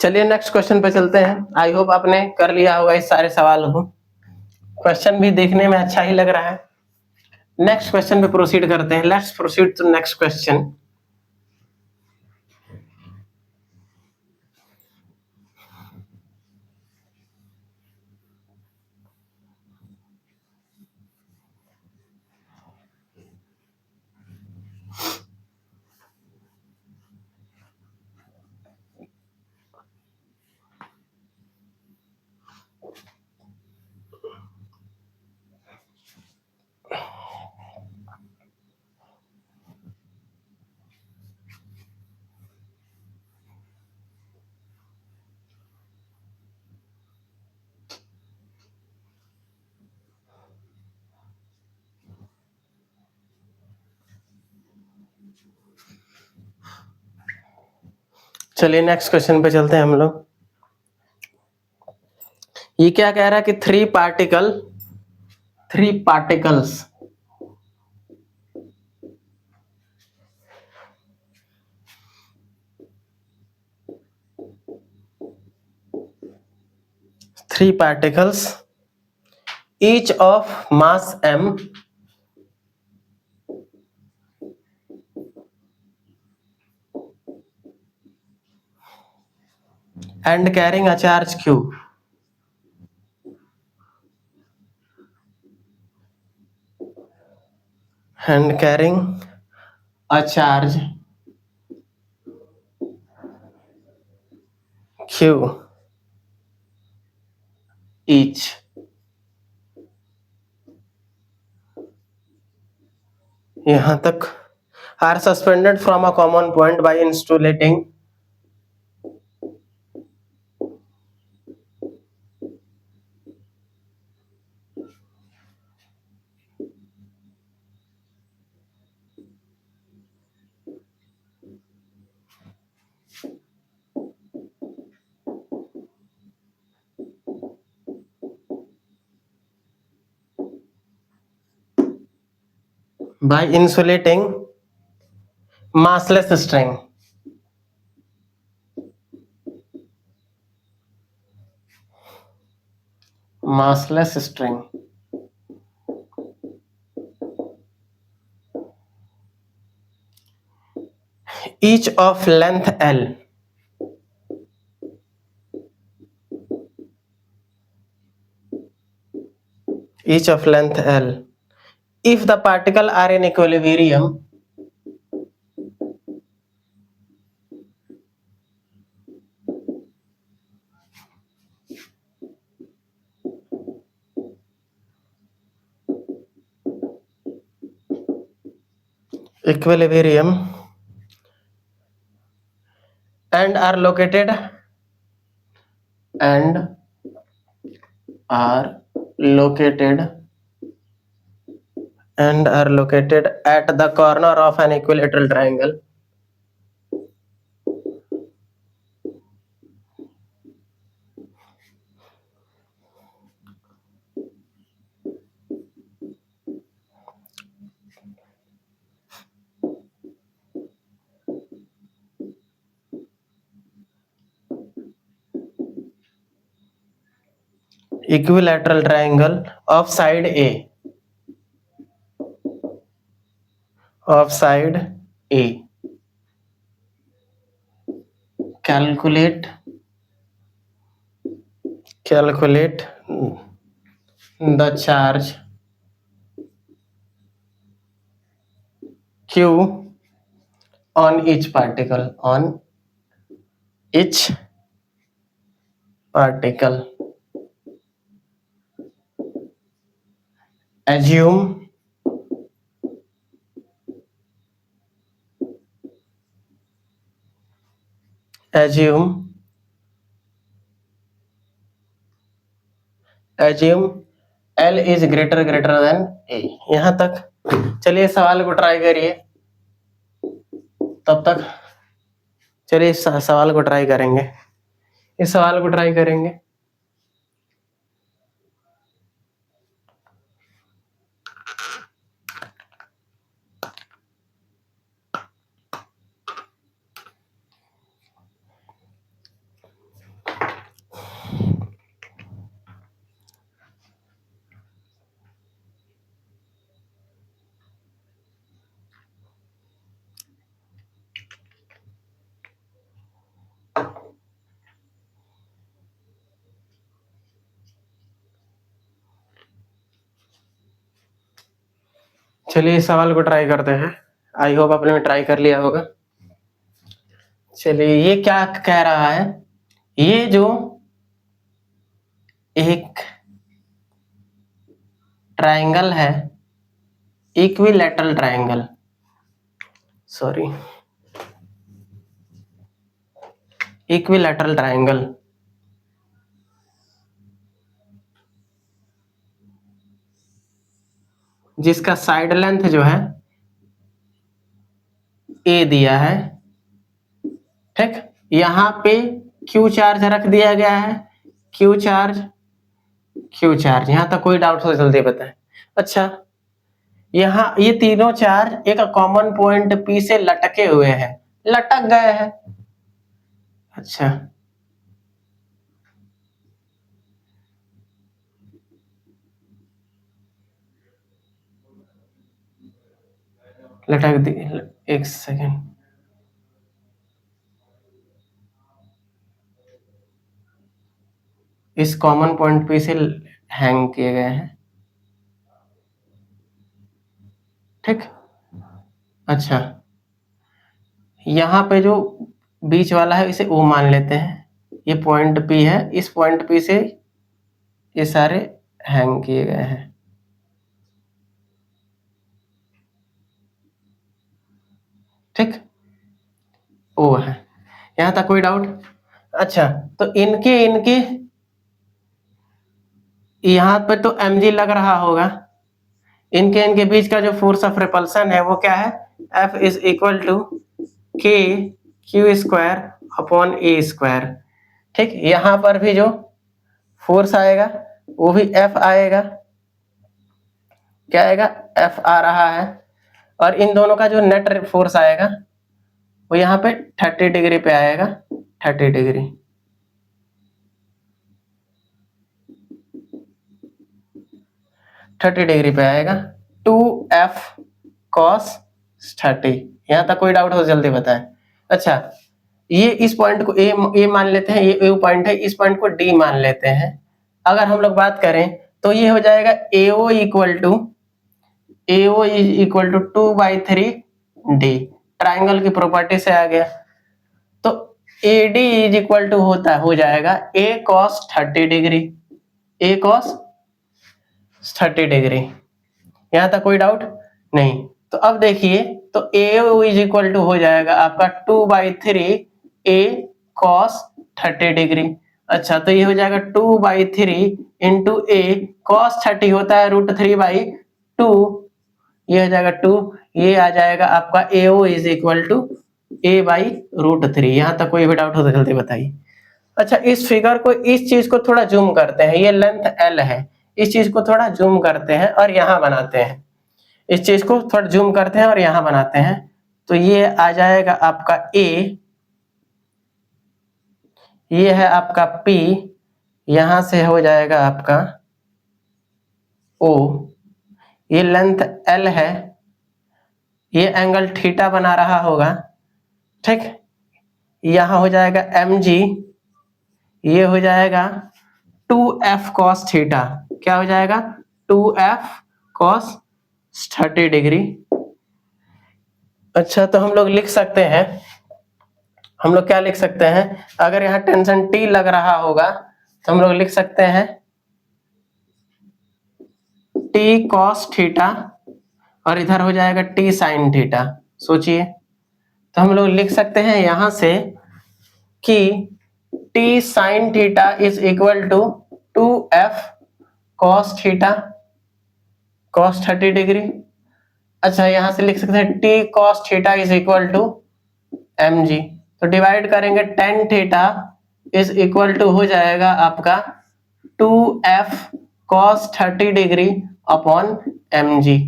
चलिए नेक्स्ट क्वेश्चन पे चलते हैं। आई होप आपने कर लिया होगा इस सारे सवालों को। क्वेश्चन भी देखने में अच्छा ही लग रहा है। नेक्स्ट क्वेश्चन पे प्रोसीड करते हैं। Let's proceed to next question. चलिए नेक्स्ट क्वेश्चन पे चलते हैं हम लोग। ये क्या कह रहा है कि three particles each of mass m and carrying a charge q and carrying a charge q each, यहां तक are suspended from a common point by insulating by insulating massless string। massless string each of length l, each of length l, if the particle are in equilibrium equilibrium and are located at the corner of an equilateral triangle. Equilateral triangle of side A. Calculate the charge Q on each particle. Assume L is greater than A. यहाँ तक चलिए सवाल को try करिए, तब तक चलिए इस सवाल को ट्राई करेंगे। चलिए इस सवाल को ट्राई करते हैं। आई होप आपने ट्राई कर लिया होगा। चलिए ये क्या कह रहा है, ये जो एक ट्रायंगल है, इक्विलैटरल ट्रायंगल, जिसका साइड लेंथ जो है ए दिया है, ठीक, यहाँ पे क्यू चार्ज रख दिया गया है, क्यू चार्ज, यहाँ तक कोई डाउट हो जल्दी बताएं। अच्छा, यहाँ ये तीनों चार्ज एक कॉमन पॉइंट पी से लटके हुए हैं, लटक गए हैं। अच्छा, लटक दी, एक सेकेंड, इस कॉमन पॉइंट पे से हैंग किए गए हैं, ठीक। अच्छा, यहाँ पे जो बीच वाला है इसे ओ मान लेते हैं, ये पॉइंट पी है, इस पॉइंट पी से ये सारे हैंग किए गए हैं, ठीक, ओ है। यहाँ तक कोई डाउट? अच्छा, तो इनके यहाँ पे तो mg लग रहा होगा, इनके बीच का जो फोर्स ऑफ रिपल्सन है वो क्या है, F is equal to k q square upon A square, ठीक। यहाँ पर भी जो फोर्स आएगा वो भी F आएगा, क्या आएगा, F आ रहा है, और इन दोनों का जो नेट फोर्स आएगा वो यहाँ पे 30 डिग्री पे आएगा, 30 डिग्री, पे आएगा, 2F cos 30। यहाँ तक कोई डाउट हो जल्दी बताएं। अच्छा, ये इस पॉइंट को ए मान लेते हैं, ये ए पॉइंट है, इस पॉइंट को डी मान लेते हैं। अगर हम लोग बात करें तो ये हो जाएगा AO equal to 2/3D, triangle की प्रॉपर्टी से आ गया। तो AD इज इक्वल टू हो जाएगा A cos 30 degree, A cos 30 degree. यहाँ तक कोई डाउट नहीं। तो अब देखिए तो ए इज इक्वल टू हो जाएगा आपका 2/3 ए कॉस 30 डिग्री। अच्छा, तो ये हो जाएगा 2/3 इंटू ए कॉस 30 होता है √3/2, ये हो जाएगा 2, ये आ जाएगा आपका AO is equal to A/√3। यहाँ तक कोई भी डाउट हो तो जल्दी बताइए। अच्छा, इस फिगर को, इस चीज को थोड़ा जूम करते हैं, ये लेंथ L है, इस चीज को थोड़ा जूम करते हैं और यहाँ बनाते हैं, इस चीज को थोड़ा जूम करते हैं और यहाँ बनाते हैं, तो ये आ जाएगा आपका A, ये है आपका P, यहां से हो जाएगा आपका O, ये लेंथ L है, ये एंगल थीटा बना रहा होगा, ठीक। यहां हो जाएगा mg, ये हो जाएगा 2f cos थीटा, क्या हो जाएगा 2f cos 30 डिग्री। अच्छा, तो हम लोग लिख सकते हैं, हम लोग क्या लिख सकते हैं, अगर यहाँ टेंशन T लग रहा होगा तो हम लोग लिख सकते हैं T cos थीटा और इधर हो जाएगा T sin थीटा। सोचिए, तो हम लोग लिख सकते हैं यहां से कि T sin theta is equal to 2f cos theta cos 30 degree. अच्छा, यहां से लिख सकते हैं T cos theta is equal to mg, तो डिवाइड करेंगे tan theta is equal to हो जाएगा आपका 2f cos 30 degree upon mg।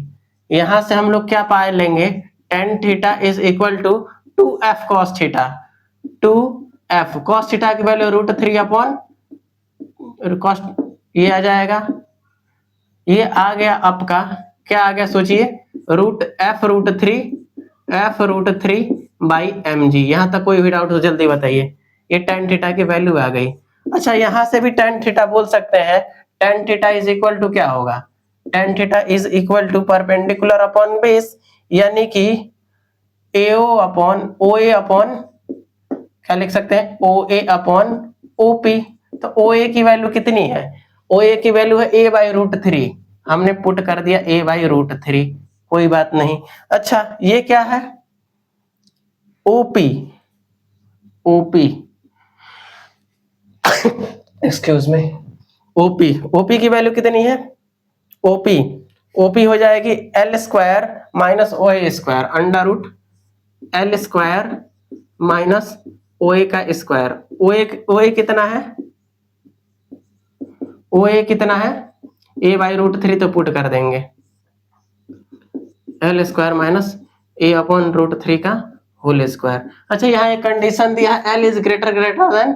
यहां से हम लोग क्या पा लेंगे, tan theta is equal to 2f cos theta, 2f cos theta की वैल्यू √3 अपॉन cos, ये आ जाएगा, ये आ गया आपका, क्या आ गया सोचिए, f√3/mg। यहां तक कोई भी डाउट हो जल्दी बताइए, ये tan थीटा की वैल्यू आ गई। अच्छा, यहां से भी tan थीटा बोल सकते हैं, tan theta is equal to क्या होगा, tan theta is equal to perpendicular upon base, यानी कि AO अपॉन OA अपॉन, क्या लिख सकते हैं, OA अपॉन OP। तो OA की वैल्यू कितनी है, OA की वैल्यू है A/√3, हमने पुट कर दिया A/√3, कोई बात नहीं। अच्छा, ये क्या है, OP, OP excuse me, OP की वैल्यू कितनी है, OP हो जाएगी L² minus OA square, √L² minus OA का स्क्वायर। OA कितना है, OA कितना है, A/√3, तो पुट कर देंगे L² माइनस A/√3 का होल स्क्वायर। अच्छा, यहाँ एक कंडीशन दिया है, L is greater than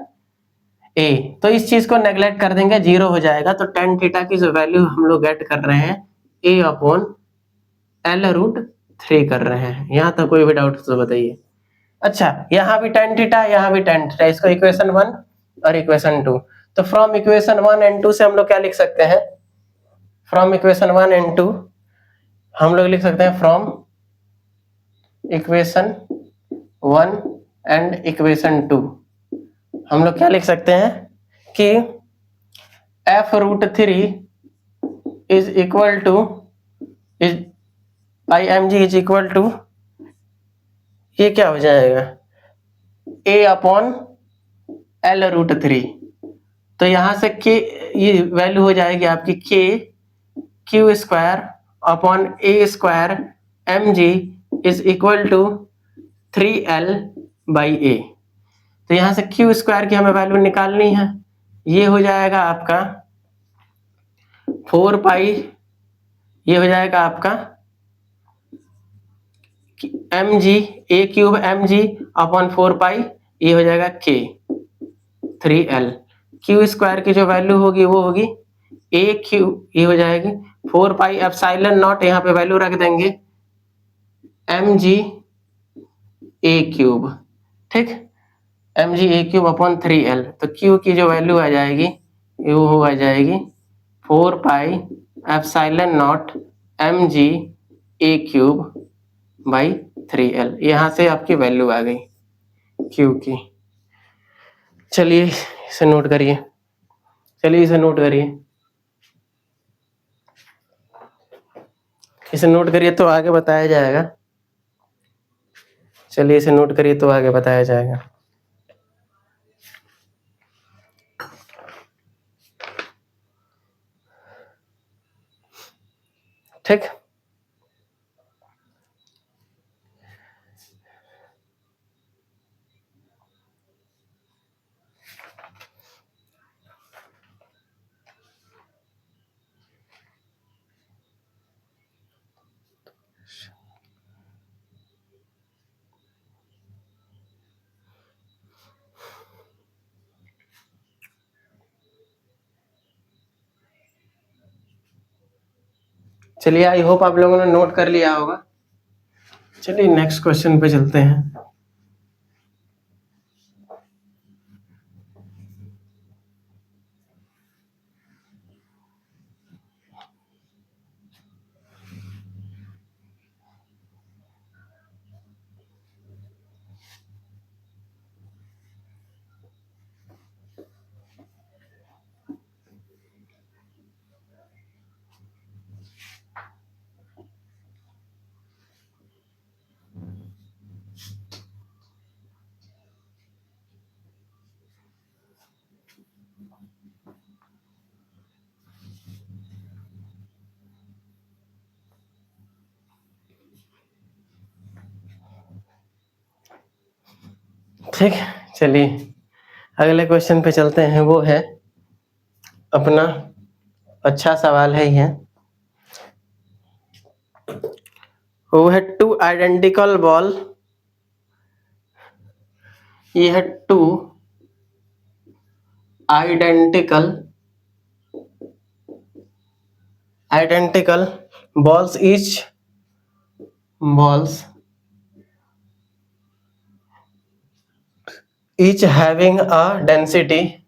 A, तो इस चीज को नेग्लेक्ट कर देंगे, 0 हो जाएगा। तो tan थीटा की जो वैल्यू हम लोग गेट कर रहे हैं A/L√3 कर रहे हैं। यहाँ तक कोई भी डाउट तो बताइए। अच्छा, यहाँ भी tan थीटा, यहाँ भी tan थीटा, इसको इक्वेशन 1 और इक्वेशन 2, तो फ्रॉम इक्वेशन 1 एंड 2 से हम लोग क्या लिख सकते हैं, फ्रॉम इक्वेशन 1 एंड 2 हम लोग लिख सकते हैं, फ्रॉम इक्वेशन 1 एंड इक्वेशन 2 हम लोग क्या लिख सकते हैं कि f√3 is equal to mg is equal to, ये क्या हो जाएगा, A/L√3। तो यहां से k, ये वैल्यू हो जाएगी आपकी Q² upon A² mg is equal to 3L/A। तो यहां से Q² की हमें वैल्यू निकालनी है, ये हो जाएगा आपका 4π, ये हो जाएगा आपका mg, A³ mg अपॉन 4π, ये हो जाएगा k 3L। Q² की जो वैल्यू होगी वो होगी AQ, ये हो जाएगी 4π एप्सिलॉन नॉट, यहाँ पे वैल्यू रख देंगे mg A³, ठीक, mg A³ अपॉन 3L। तो Q की जो वैल्यू आ जाएगी वो आ जाएगी 4π एप्सिलॉन नॉट mg A³/3L। यहाँ से आपकी वैल्यू आ गई Q की। चलिए इसे नोट करिए, इसे नोट करिए तो आगे बताया जाएगा। चलिए इसे नोट करिए तो आगे बताया जाएगा। ठीक, चलिए आई होप आप लोगों ने नोट कर लिया होगा। चलिए नेक्स्ट क्वेश्चन पे चलते हैं। ठीक, चलिए अगले क्वेश्चन पे चलते हैं। वो है अपना, अच्छा सवाल है ये। वो है टू आइडेंटिकल बॉल, ये है two identical identical balls, balls each having a density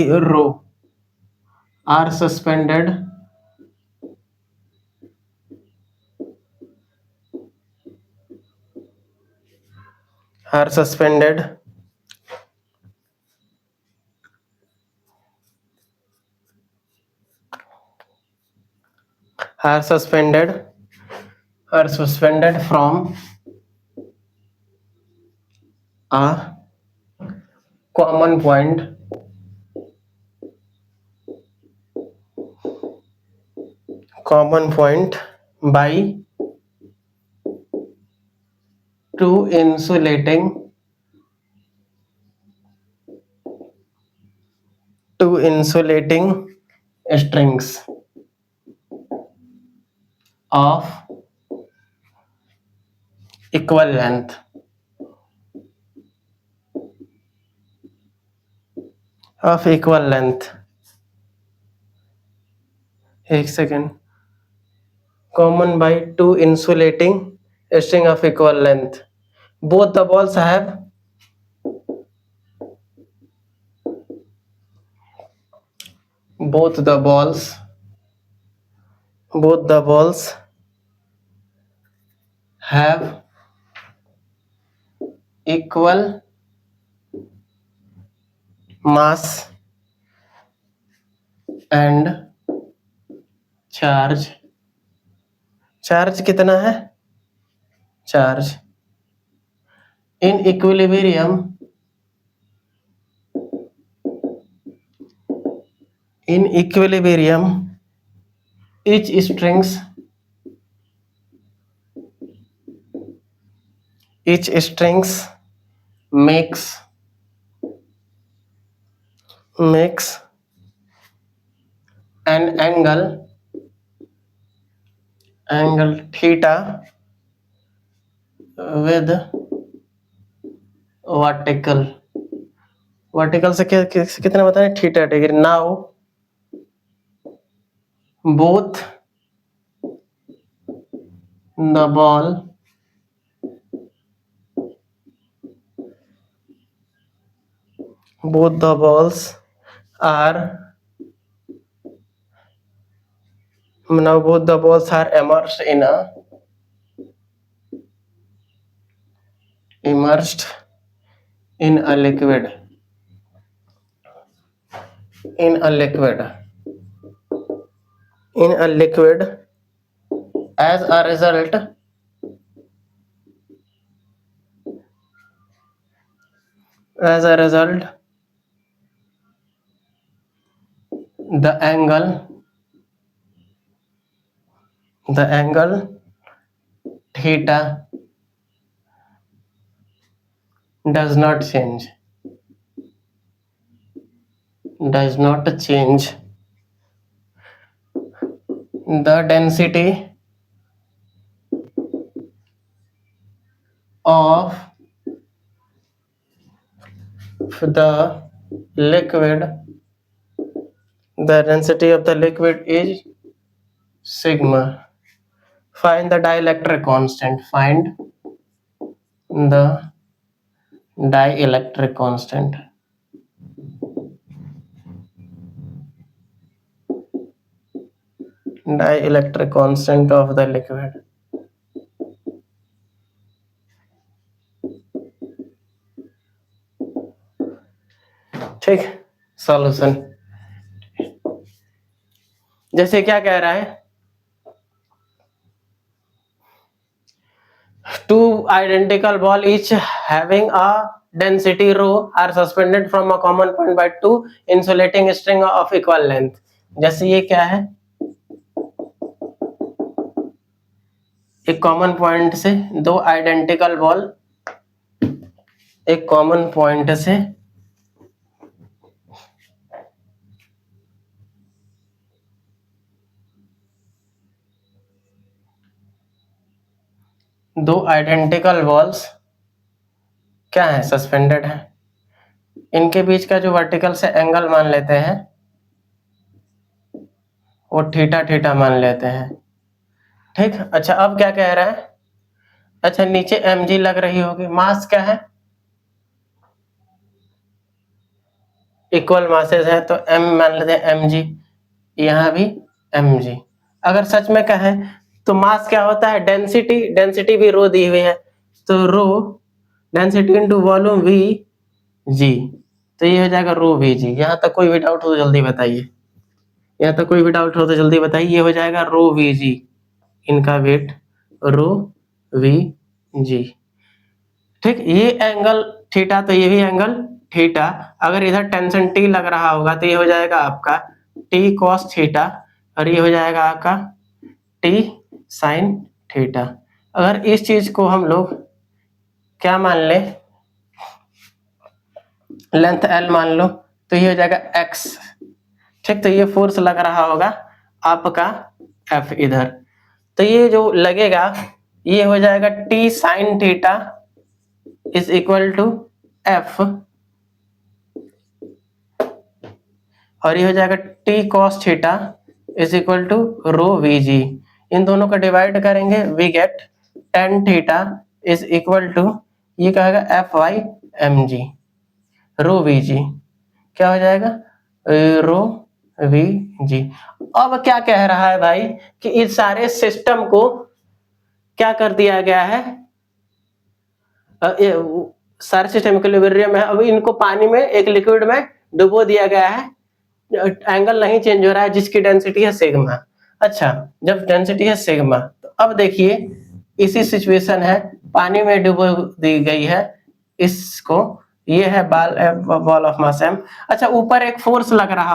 rho are suspended are suspended are suspended are suspended from a common point by two insulating strings of equal length एक second, common by two insulating string of equal length. Both the balls have both the balls have equal mass and charge. Charge कितना है? Charge in equilibrium each strings makes an angle theta with vertical से कितना बताएं? Theta degree. Now both the balls are immersed in a liquid as a result the angle theta does not change the density of the liquid is sigma. Find the dielectric constant. The dielectric constant. Dielectric constant of the liquid. ठीक, solution जैसे क्या कह रहा है, two identical ball each having a density rho are suspended from a common point by two insulating string of equal length. जैसे ये क्या है, एक कॉमन पॉइंट से दो आइडेंटिकल बॉल एक कॉमन पॉइंट से दो आइडेंटिकल बॉल्स क्या है, सस्पेंडेड है. इनके बीच का जो वर्टिकल से एंगल मान लेते हैं वो थीटा मान लेते हैं. ठीक, अच्छा अब क्या कह रहा है, अच्छा नीचे mg लग रही होगी, मास क्या है, इक्वल मासेस है तो m मान लेते हैं mg, यहाँ भी mg. अगर सच में कहें तो मास क्या होता है, डेंसिटी भी रो दी हुई है तो rho density into volume we G, तो ये हो जाएगा रो वी जी. यहाँ तक कोई भी डाउट हो तो जल्दी बताइए, ये हो जाएगा रो वी जी, इनका वेट रो वी जी. ठीक, ये एंगल थीटा तो ये भी एंगल थीटा. अगर इधर टेंशन टी लग रहा होगा तो ये हो जाएगा आपका टी कॉस थीटा और ये हो जाएगा आपका टी साइन थीटा. अगर इस चीज को हम लोग क्या मान ले, लेंथ एल मान लो तो ये हो जाएगा एक्स. ठीक, तो ये फोर्स लग रहा होगा आपका एफ इधर, तो ये जो लगेगा ये हो जाएगा T sine theta is equal to F और ये हो जाएगा T cos theta is equal to rho V G. इन दोनों को डिवाइड करेंगे we get tan theta is equal to ये क्या होगा F Y M G rho V G. क्या हो जाएगा रो वी जी. अब क्या कह रहा है भाई कि इस सारे सिस्टम को क्या कर दिया गया है, सारे सिस्टम इक्विलिब्रियम है, अब इनको पानी में एक लिक्विड में डुबो दिया गया है, एंगल नहीं चेंज हो रहा है जिसकी डेंसिटी है सिग्मा. अच्छा, जब डेंसिटी है सिग्मा तो अब देखिए इसी सिचुएशन है, पानी में डुबो दी गई है इसको, ये है बॉल ऑफ मास m. अच्छा, ऊपर एक फोर्स लग रहा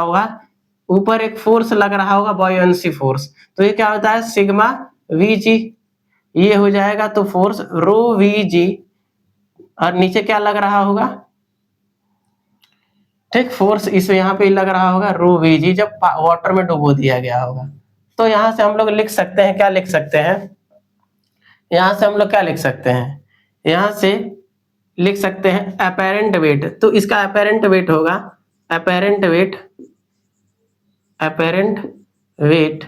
होगा, बॉयंसी फोर्स, तो ये क्या होता है सिग्मा वी जी, ये हो जाएगा तो फोर्स रो वी जी और नीचे क्या लग रहा होगा, ठीक, फोर्स इस यहाँ पे लग रहा होगा रो वी जी जब वाटर में डुबो दिया गया होगा. तो यहाँ से हम लोग लिख सकते हैं, क्या लिख सकते हैं, यहाँ से हम लोग क्या लिख सकते हैं, यहाँ से लिख सकते हैं अपेरेंट वेट. तो इसका अपेरेंट वेट होगा apparent weight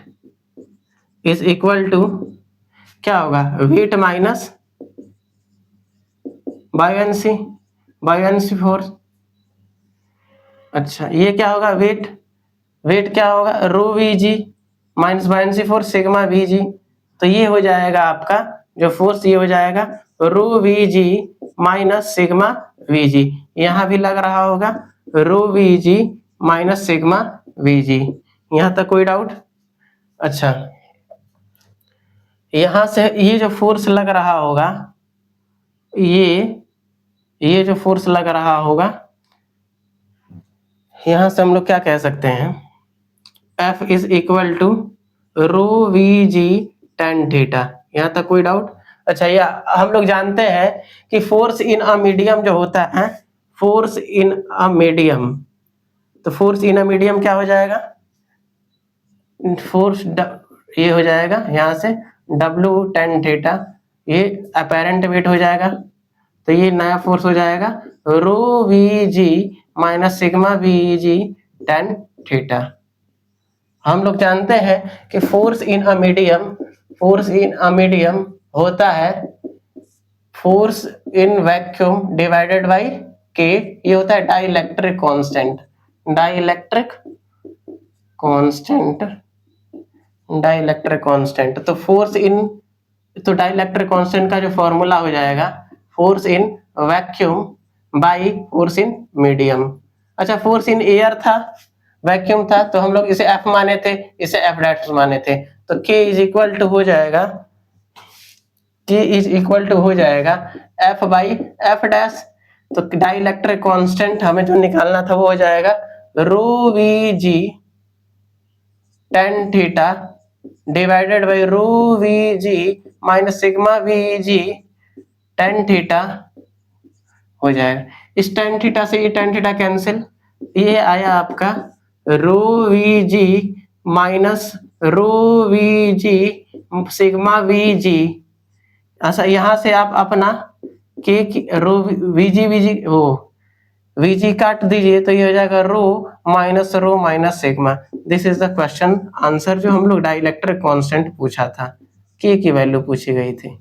is equal to क्या होगा, वेट माइनस बायोएंसी फोर्स. अच्छा, ये क्या होगा, वेट क्या होगा rho V G minus buoyancy force sigma V G. तो ये हो जाएगा आपका जो फोर्स, ये हो जाएगा rho V G minus sigma VG. यहाँ भी लग रहा होगा rho VG minus sigma VG. यहाँ तक कोई डाउट? अच्छा, यहां से ये जो फोर्स लग रहा होगा, ये जो फोर्स लग रहा होगा, यहां से हम लोग क्या कह सकते हैं, F is equal to rho V G tan theta. यहाँ तक कोई डाउट? अच्छा, या हम लोग जानते हैं कि फोर्स इन अ मीडियम जो होता है, फोर्स इन अ मीडियम, तो फोर्स इन अ मीडियम क्या हो जाएगा, फोर्स ये हो जाएगा यहाँ से W टेन थीटा, ये अपेरेंट वेट हो जाएगा, तो ये नया फोर्स हो जाएगा rho V G minus sigma V G tan theta. हम लोग जानते हैं कि force in a medium, force in a medium होता है force in vacuum divided by K, ये होता है dielectric constant, dielectric constant, dielectric constant. तो फोर्स इन, तो डाइलेक्ट्रिक कांस्टेंट का जो फॉर्मूला हो जाएगा force in vacuum by force in medium. अच्छा, फोर्स इन एयर था, वैक्यूम था, तो हम लोग इसे F माने थे, इसे F डैश माने थे, तो K इज इक्वल टू हो जाएगा, K इज इक्वल टू हो जाएगा F बाई F डैश। तो डाइलेक्ट्रिक कांस्टेंट हमें जो निकालना था वो हो जाएगा rho V G tan theta divided by rho V G minus sigma V G tan theta हो जाएगा। इस टेन थीटा से ये टेन थीटा कैंसिल, ये आया आपका rho V G minus rho V G sigma V G. अच्छा, यहां से आप अपना के की रो वीजी वो वीजी काट दीजिए, तो ये हो जाएगा rho minus sigma. This is the question answer जो हम लोग डाइलेक्ट्रिक कांस्टेंट पूछा था, के की वैल्यू पूछी गई थी,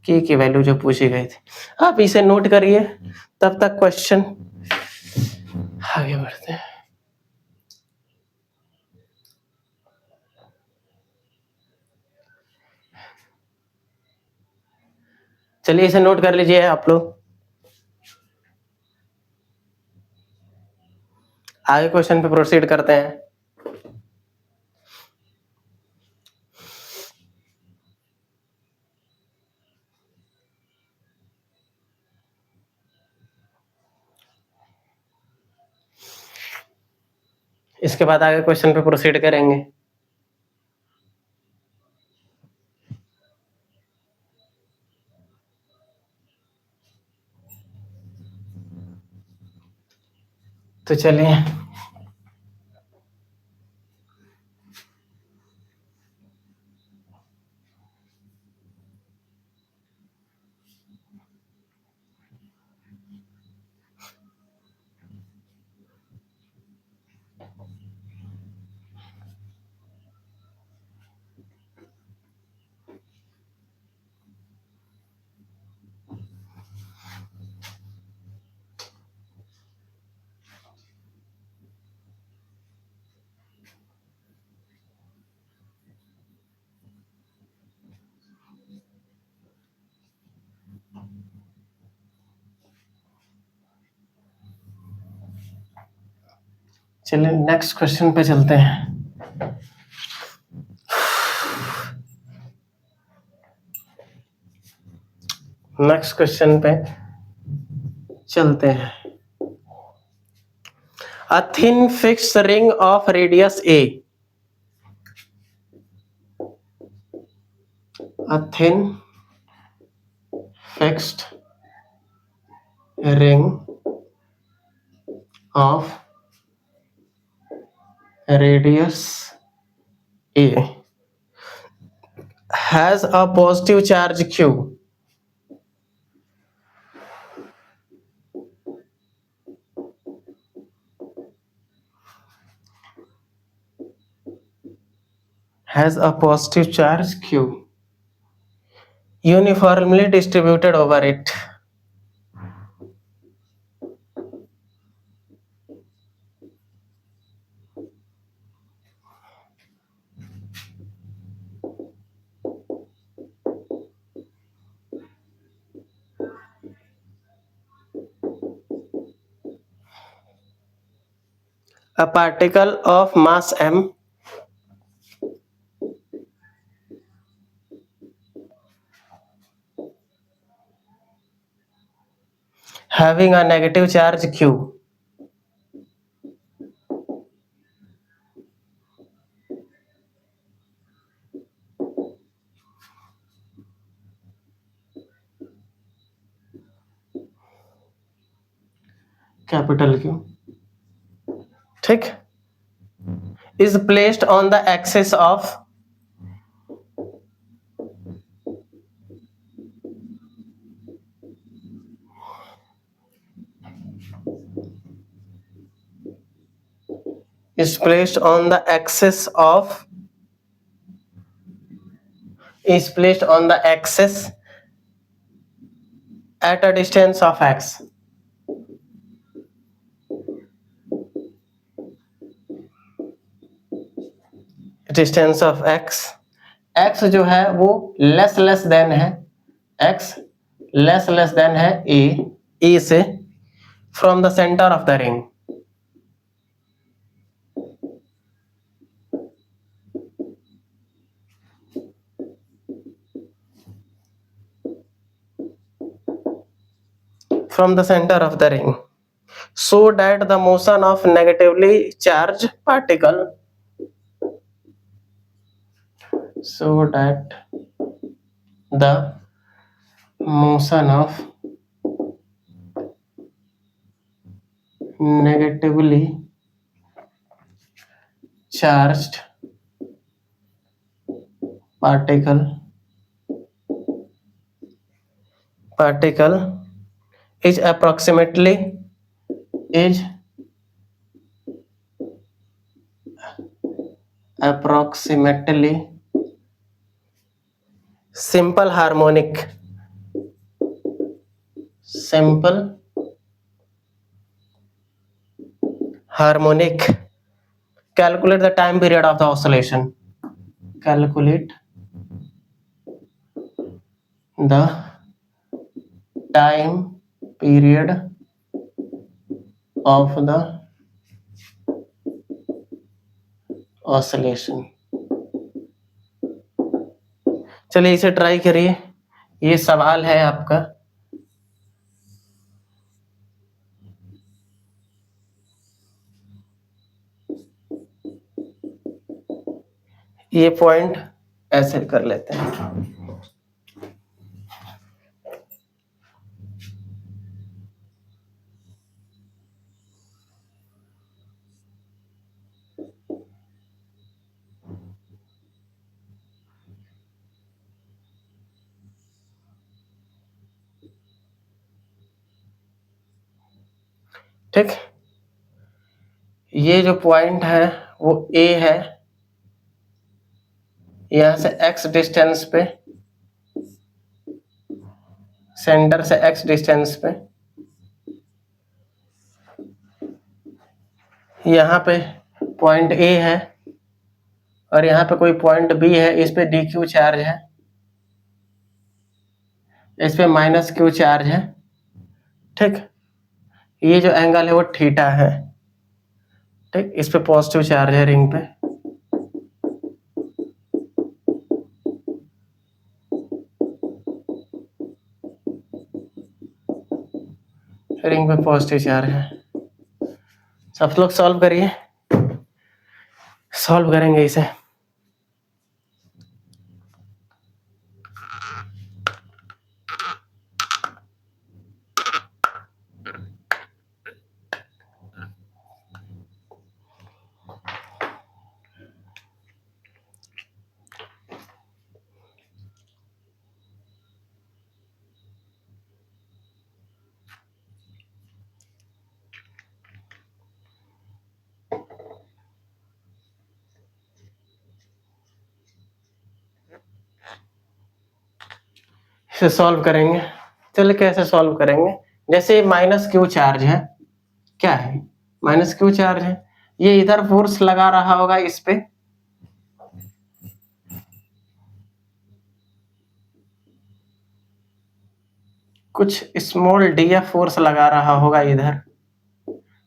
के की वैल्यू जो पूछी गई थी। आप इसे नोट करिए, तब तक क्वेश्चन आगे बढ़ते हैं। चलिए इसे नोट कर लीजिए आप लोग, आगे क्वेश्चन पे प्रोसीड करते हैं। इसके बाद आगे क्वेश्चन पे प्रोसीड करेंगे। तो चलिए चलिए नेक्स्ट क्वेश्चन पे चलते हैं। नेक्स्ट क्वेश्चन पे चलते हैं। A thin fixed ring of radius a, a thin fixed ring of radius a has a positive charge q, has a positive charge q uniformly distributed over it. A particle of mass m having a negative charge q capital Q, ठीक, is placed on the axis of is placed on the axis of is placed on the axis at a distance of x. Distance of x, x जो है वो less than है, x less than है ए से, from the centre of the ring, from the center of the ring, so that the motion of negatively charged particle, so that the motion of negatively charged particle is approximately simple harmonic calculate the time period of the oscillation, calculate the time period of the oscillation. चलिए इसे try करिए, ये सवाल है आपका, ये point ऐसे कर लेते हैं, ठीक, ये जो पॉइंट है वो ए है, यहां से x डिस्टेंस पे, सेंटर से x डिस्टेंस पे, यहाँ पे पॉइंट ए है और यहाँ पे कोई पॉइंट बी है, इस पे डी क्यू चार्ज है, इस पे माइनस क्यू चार्ज है, ठीक, ये जो एंगल है वो थीटा है, ठीक, इस पे पॉजिटिव चार्ज है रिंग पे, रिंग पे पॉजिटिव चार्ज है। सब लोग सॉल्व करिए, सॉल्व करेंगे इसे। इसे सॉल्व करेंगे, चलिए कैसे सॉल्व करेंगे, जैसे माइनस क्यू चार्ज है, क्या है, माइनस क्यू चार्ज है, ये इधर फोर्स लगा रहा होगा इस पे, कुछ स्मॉल डी एफ फोर्स लगा रहा होगा इधर,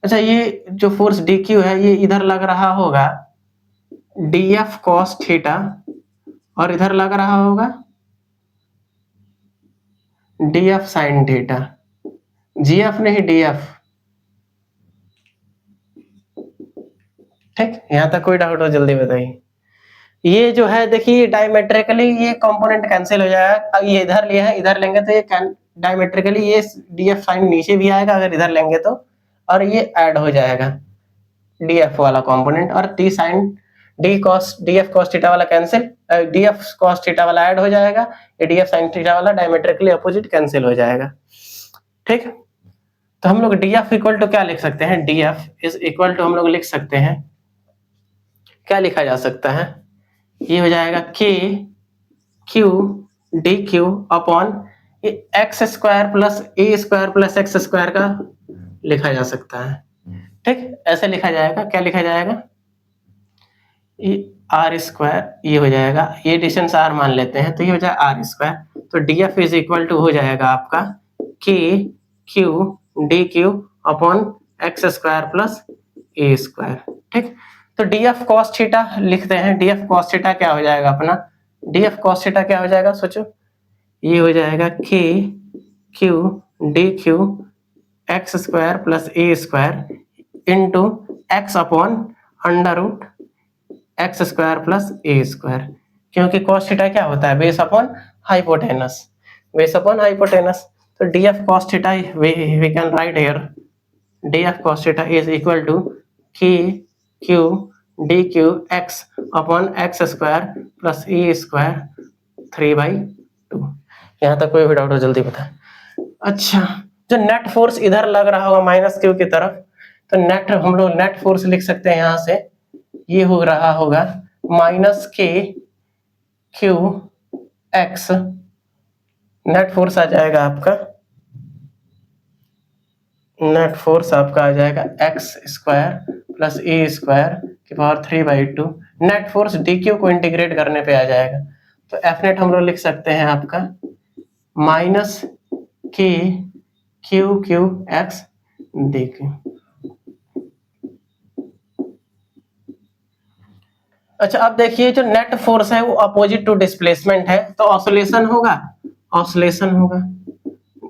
अच्छा, ये जो फोर्स डी क्यू है ये इधर लग रहा होगा डी एफ कॉस थीटा और इधर लग रहा होगा डी एफ साइन थीटा, जी एफ नहीं डी एफ। ठीक, यहां तक कोई डाउट हो जल्दी बताइए। ये जो है देखिए डायमेट्रिकली ये कंपोनेंट कैंसिल हो जाएगा। अब ये इधर लिया है, इधर लेंगे तो ये डायमेट्रिकली ये डी एफ साइन नीचे भी आएगा अगर इधर लेंगे तो, और ये ऐड हो जाएगा डी एफ वाला कंपोनेंट, और D sine D F cos theta वाला cancel, D F cos theta वाला ऐड हो जाएगा, ये डी एफ साइन थीटा वाला डायमेट्रिकली अपोजिट कैंसिल हो जाएगा। ठीक, तो हम लोग डी एफ इक्वल टू क्या लिख सकते हैं, D F is equal to हम लोग लिख सकते हैं, क्या लिखा जा सकता है, ये हो जाएगा K Q D Q upon X square plus A square plus X square का लिखा जा सकता है। ठीक, ऐसे लिखा जाएगा, क्या लिखा जाएगा, ये आर स्क्वायर, ये हो जाएगा, ये डिस्टेंस आर मान लेते हैं तो ये हो जाएगा आर स्क्वायर, तो D F is equal to हो जाएगा आपका K Q D Q upon X square plus A square. ठीक, तो डी एफ कॉस थीटा लिखते हैं, डी एफ कॉस थीटा क्या हो जाएगा अपना, डी एफ कॉस थीटा क्या हो जाएगा सोचो, ये हो जाएगा K Q D Q X square plus A square into X upon under root X square plus A square, क्योंकि कॉस थीटा क्या होता है, base upon hypotenuse, base upon hypotenuse. तो D F cos theta we can write here D F cos theta is equal to K Q D Q X upon X square plus A square 3/2। यहाँ तक कोई भी doubt हो जल्दी बताए। अच्छा, जो नेट फोर्स इधर लग रहा होगा माइनस क्यू की तरफ, तो नेट हम लोग नेट फोर्स लिख सकते हैं यहाँ से, ये हो रहा होगा minus K Q x, net force आ जाएगा आपका, नेट फोर्स आपका आ जाएगा x square plus A square की power 3/2। Net force D Q को इंटीग्रेट करने पे आ जाएगा, तो एफ नेट हम लोग लिख सकते हैं आपका minus K Q Q x D Q. अच्छा, अब देखिए जो नेट फोर्स है वो अपोजिट टू डिस्प्लेसमेंट है, तो ऑसिलेशन होगा, ऑसिलेशन होगा,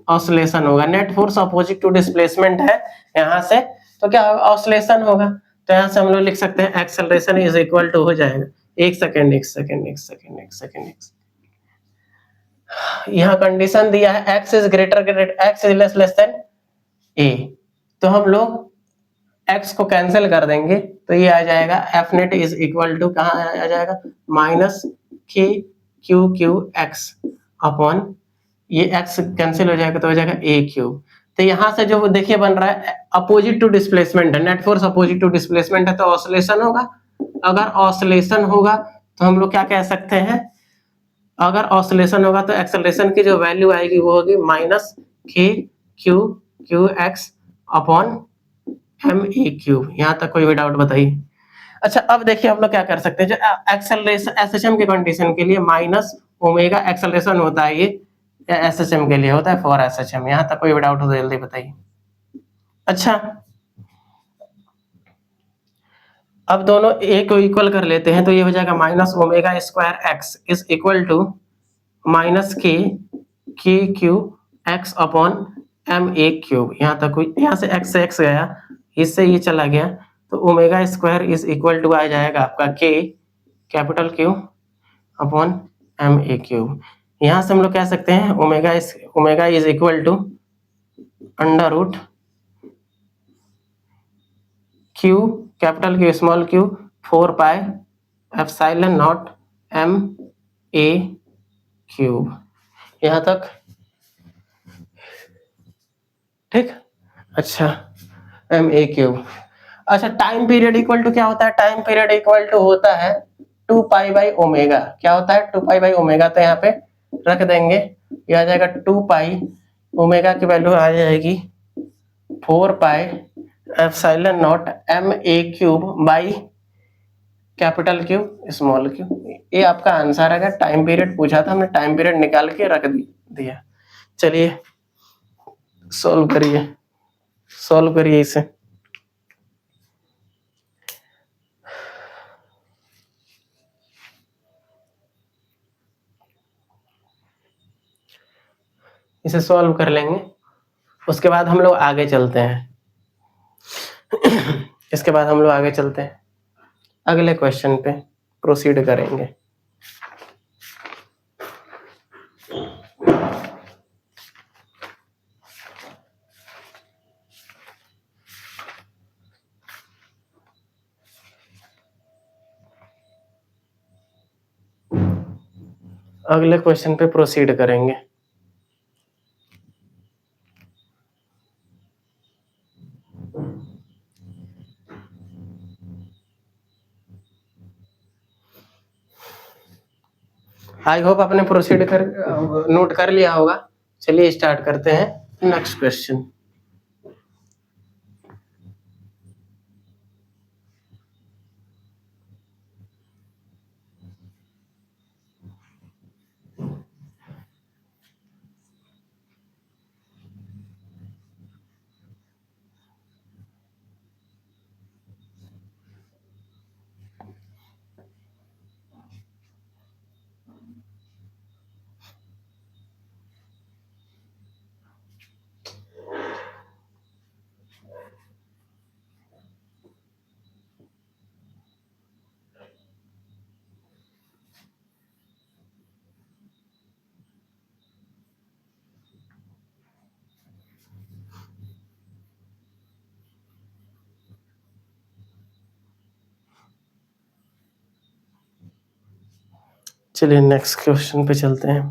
ऑसिलेशन होगा, net force opposite to displacement है यहाँ से, तो क्या होगा, ऑसिलेशन होगा। तो यहाँ से हम लोग लिख सकते हैं एक्सेलरेशन इज इक्वल टू हो जाएगा, एक सेकेंड, यहाँ कंडीशन दिया है X is greater, X is less than A, तो हम लोग x को कैंसिल कर देंगे तो ये आ जाएगा F net is equal to कहाँ आ जाएगा, minus K Q Q X upon, ये x कैंसिल हो जाएगा तो हो जाएगा ए क्यूब। तो यहाँ से जो देखिए बन रहा है अपोजिट टू डिस्प्लेसमेंट है, net force opposite to displacement है, तो ऑसिलेशन होगा। अगर ऑसिलेशन होगा तो हम लोग क्या कह सकते हैं, अगर ऑसिलेशन होगा तो एक्सेलरेशन की जो वैल्यू आएगी वो होगी minus K Q Q X upon M A cube. यहाँ तक कोई भी डाउट बताइए। अच्छा, अब देखिए हम लोग क्या कर सकते हैं, जो एक्सेलरेशन एसएचएम के कंडीशन के लिए माइनस ओमेगा एक्सेलरेशन होता है, ये एसएचएम के लिए होता है फॉर एसएचएम। यहाँ तक कोई भी डाउट हो तो जल्दी बताइए। अच्छा, अब दोनों ए को इक्वल कर लेते हैं तो ये हो जाएगा minus omega square X is equal to minus K Q X upon M A cube. यहाँ तक कोई, यहाँ से एक्स गया, इससे ये चला गया, तो omega square is equal to आ जाएगा आपका K capital Q upon M A cube. यहाँ से हम लोग कह सकते हैं omega is equal to under root Q capital Q small Q 4 pi epsilon not M A cube. यहाँ तक ठीक। अच्छा, एम ए क्यूब। अच्छा, टाइम पीरियड इक्वल टू क्या होता है, टाइम पीरियड इक्वल टू होता है 2 पाई बाई ओमेगा। क्या होता है, 2 पाई बाई ओमेगा, तो यहाँ पे रख देंगे, ये आ जाएगा 2 पाई, ओमेगा की वैल्यू आ जाएगी 4 pi epsilon not M A cube by capital Q small Q. ये आपका आंसर है। टाइम पीरियड पूछा था, हमने टाइम पीरियड निकाल के रख दिया। चलिए सॉल्व करिए इसे। इसे सॉल्व कर लेंगे, उसके बाद हम लोग आगे चलते हैं। इसके बाद हम लोग आगे चलते हैं, अगले क्वेश्चन पे प्रोसीड करेंगे। अगले क्वेश्चन पे प्रोसीड करेंगे। आई होप आपने प्रोसीड कर नोट कर लिया होगा। चलिए स्टार्ट करते हैं नेक्स्ट क्वेश्चन। चलिए नेक्स्ट क्वेश्चन पे चलते हैं।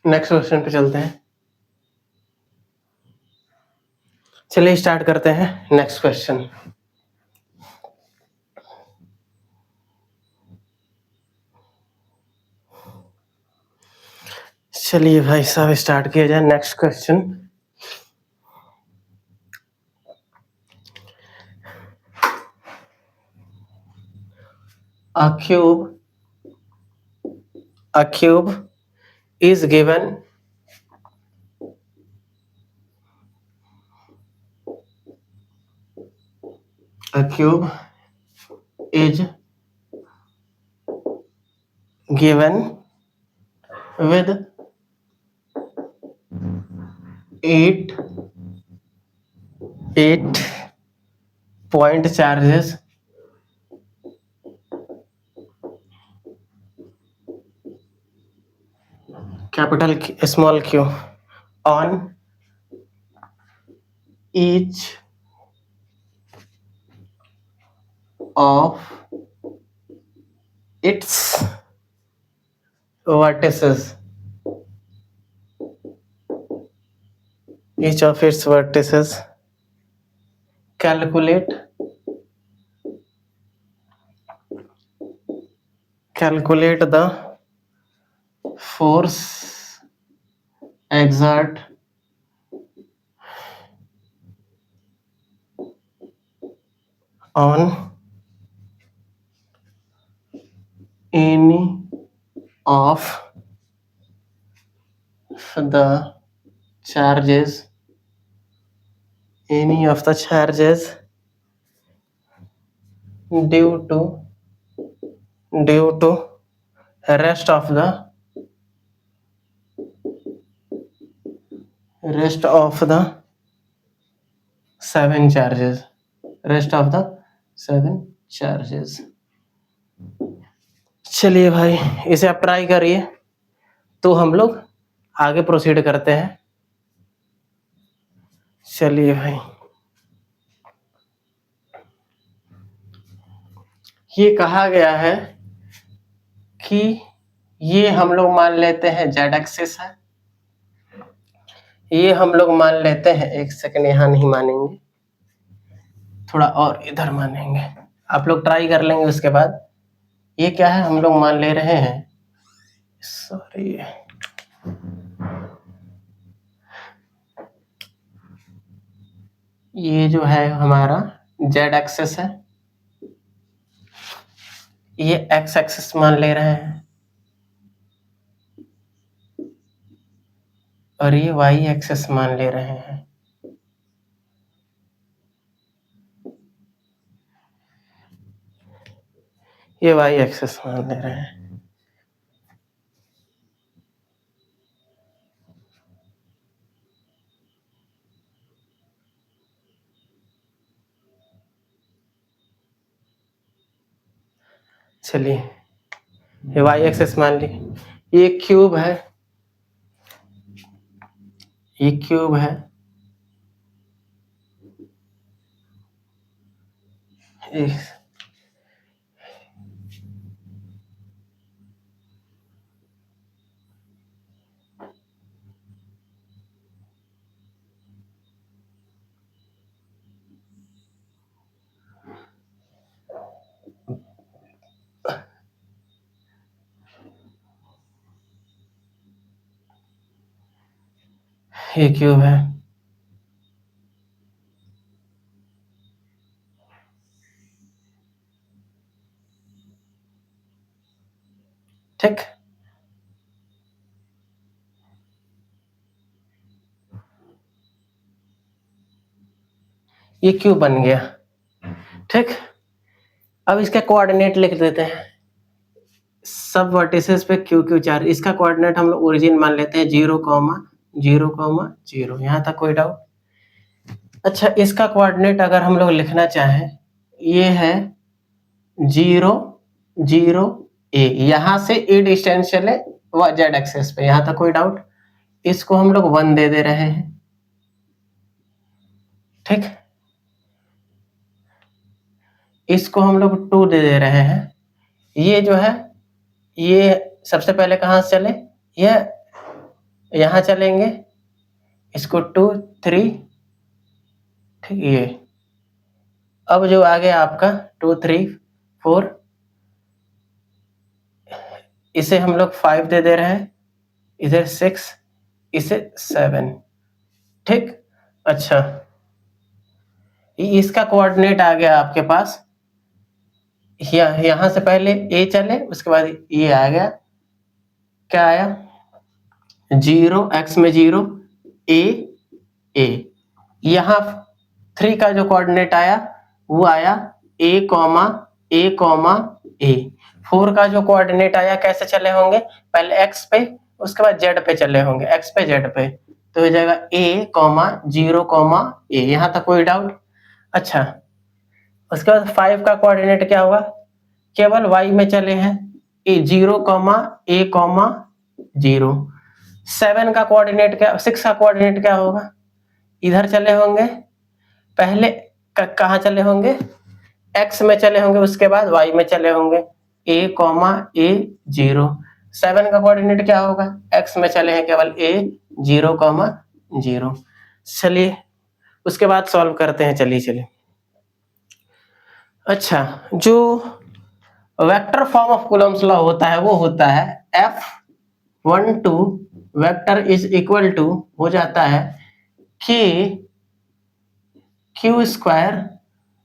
नेक्स्ट क्वेश्चन पे चलते हैं। चलिए स्टार्ट करते हैं नेक्स्ट क्वेश्चन। चलिए भाई साहब स्टार्ट किया जाए next question. A cube is given a cube is given with 8 point charges capital small q on each of its vertices. Each of its vertices. Calculate the force exert on any of the charges due to rest of the 7 charges. चलिए भाई इसे आप try करिए, तो हम लोग आगे proceed करते हैं। चलिए भाई ये कहा गया है कि ये हम लोग मान लेते हैं जेड एक्सिस है, ये हम लोग मान लेते हैं, एक सेकंड यहाँ नहीं मानेंगे, थोड़ा और इधर मानेंगे, आप लोग ट्राई कर लेंगे। उसके बाद ये क्या है, हम लोग मान ले रहे हैं, सॉरी ये जो है हमारा जेड एक्सिस है, ये एक्स एक्सिस मान ले रहे हैं, और ये y एक्सेस मान ले रहे हैं। ये y एक्सेस मान ले रहे हैं। चलिए ये y एक्सेस मान ली, ये क्यूब है, ये क्यूब है, ये क्यूब है। ठीक, ये क्यूब बन गया। ठीक, अब इसका कोऑर्डिनेट लिख देते हैं। सब वर्टिसेस पे क्यू क्यू चार्ज, इसका कोऑर्डिनेट हम लोग ओरिजिन मान लेते हैं 0,0,0। यहाँ तक कोई डाउट? अच्छा, इसका कोऑर्डिनेट अगर हम लोग लिखना चाहें, ये है 0, 0, A। यहाँ से A डिस्टेंस चले जेड एक्सेस पे, यहाँ तक कोई डाउट? इसको हम लोग 1 दे रहे हैं। ठीक, इसको हम लोग 2 दे रहे हैं। ये जो है, ये सबसे पहले कहाँ से चले, ये यहाँ चलेंगे, इसको 2, 3। ठीक, ये अब जो आ गया आपका 2, 3, 4, इसे हम लोग 5 दे रहे हैं, इधर 6, इसे 7। ठीक, अच्छा, इसका कोऑर्डिनेट आ गया आपके पास, यहाँ से पहले A चले, उसके बाद ये आ गया, क्या आया, 0, x में 0, A, A। यहाँ 3 का जो कोऑर्डिनेट आया वो आया A, A। 4 का जो कोऑर्डिनेट आया कैसे चले होंगे, पहले x पे, उसके बाद z पे चले होंगे, x पे z पे, तो हो जाएगा A, 0, A। यहाँ तक कोई डाउट? अच्छा, उसके बाद 5 का कोऑर्डिनेट क्या होगा, केवल y में चले हैं, 0, A, 0। 7 का कोऑर्डिनेट क्या, 6 का कोऑर्डिनेट क्या होगा, इधर चले होंगे, पहले कहाँ चले होंगे, x में चले होंगे, उसके बाद y में चले होंगे, A, A, 0। 7 का कोऑर्डिनेट क्या होगा, x में चले हैं केवल A, 0, 0। चलिए उसके बाद सॉल्व करते हैं, चलिए। अच्छा, जो vector form of Coulomb's law होता है वो होता है F12 vector is equal to हो जाता है K Q square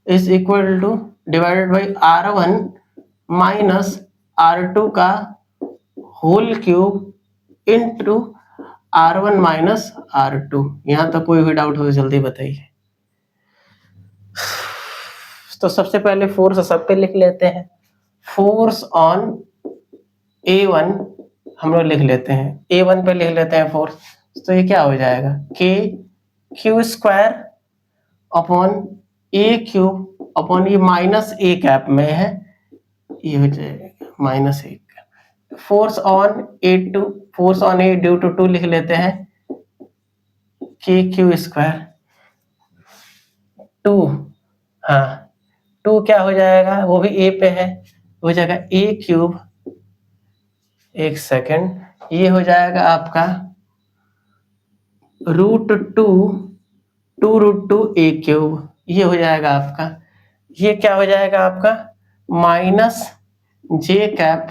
is equal two divided by R1 minus R2 का whole cube into R1 minus R2। यहाँ तक कोई भी डाउट हो तो जल्दी बताइए। तो सबसे पहले फोर्स सब पे लिख लेते हैं। फोर्स ऑन A1 हम लोग लिख लेते हैं, A1 पे लिख लेते हैं फोर्स, तो ये क्या हो जाएगा, K Q square upon A cube upon ये माइनस A कैप में है, ये हो जाएगा minus A। Force on A2, force on A due to 2 लिख लेते हैं, K Q स्क्वायर 2, हाँ 2 क्या हो जाएगा, वो भी A पे है, हो जाएगा A क्यूब, एक सेकेंड, ये हो जाएगा आपका √2 A क्यूब, ये हो जाएगा आपका, ये क्या हो जाएगा आपका minus J cap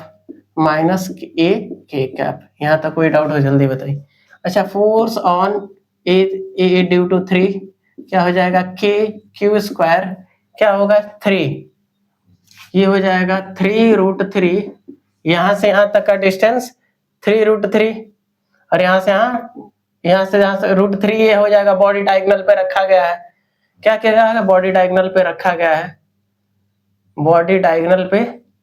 minus A K cap. यहाँ तक कोई डाउट हो जल्दी बताइए। अच्छा, force on A due to 3 क्या हो जाएगा, K Q स्क्वायर क्या होगा 3, ये हो जाएगा 3√3, यहाँ से यहाँ तक का डिस्टेंस 3√3, और यहाँ से यहाँ यहाँ से जहाँ से √3 ये हो जाएगा, बॉडी डायगोनल पे रखा गया है। क्या क्या गया है? बॉडी डायगोनल पे रखा गया है, बॉडी डायगोनल पे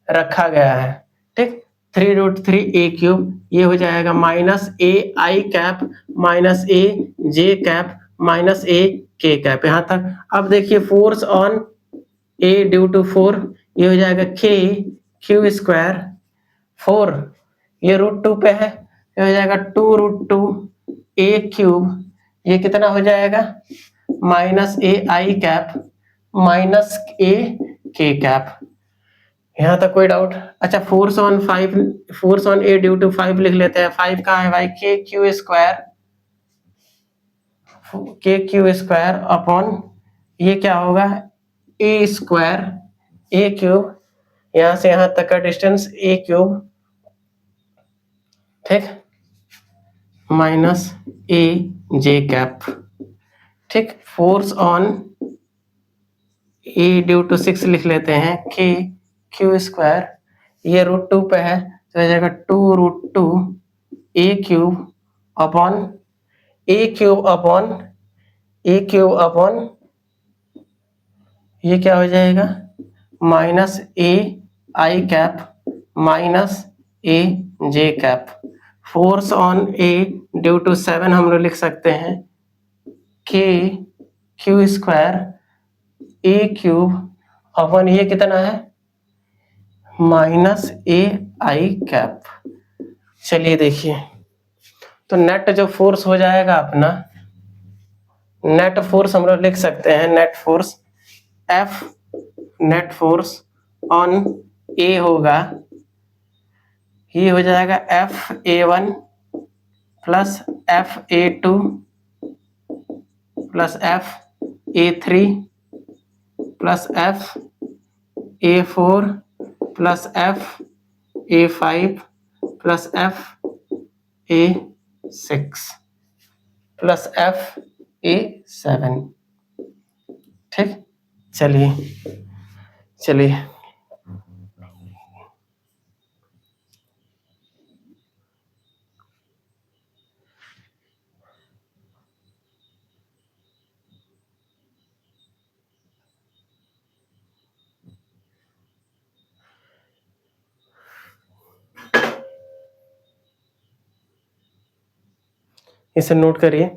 रखा गया है। ठीक, 3√3a³ ये हो जाएगा minus A I cap minus A J cap minus A K cap, यहाँ तक। अब देखिए force on A due to 4 ये हो जाएगा k² 4 ये √2 पे है, ये हो जाएगा 2√2a³ ये कितना हो जाएगा? Minus A I cap minus A K cap. यहाँ तक कोई डाउट? अच्छा, force on A due to 5 लिख लेते हैं। 5 कहाँ है भाई? k² अपॉन ये क्या होगा? a², यहाँ से यहाँ तक का डिस्टेंस a³, ठीक, माइनस ए जे कैप। ठीक, force on A due to 6 लिख लेते हैं, k² ये √2 पे है तो हो जाएगा 2√2a³ अपॉन a³ अपॉन ये क्या हो जाएगा? Minus A I cap minus A J cap. Force on A due to 7 हम लोग लिख सकते हैं k² a³ अपॉन ये कितना है? Minus A I cap. चलिए देखिए, तो नेट जो फोर्स हो जाएगा अपना, नेट फोर्स हम लोग लिख सकते हैं, नेट फोर्स ऑन ए होगा, ये हो जाएगा FA1 plus FA2 plus FA3 plus FA4 plus FA5 plus FA6 plus FA7। ठीक, चलिए इसे नोट करिए।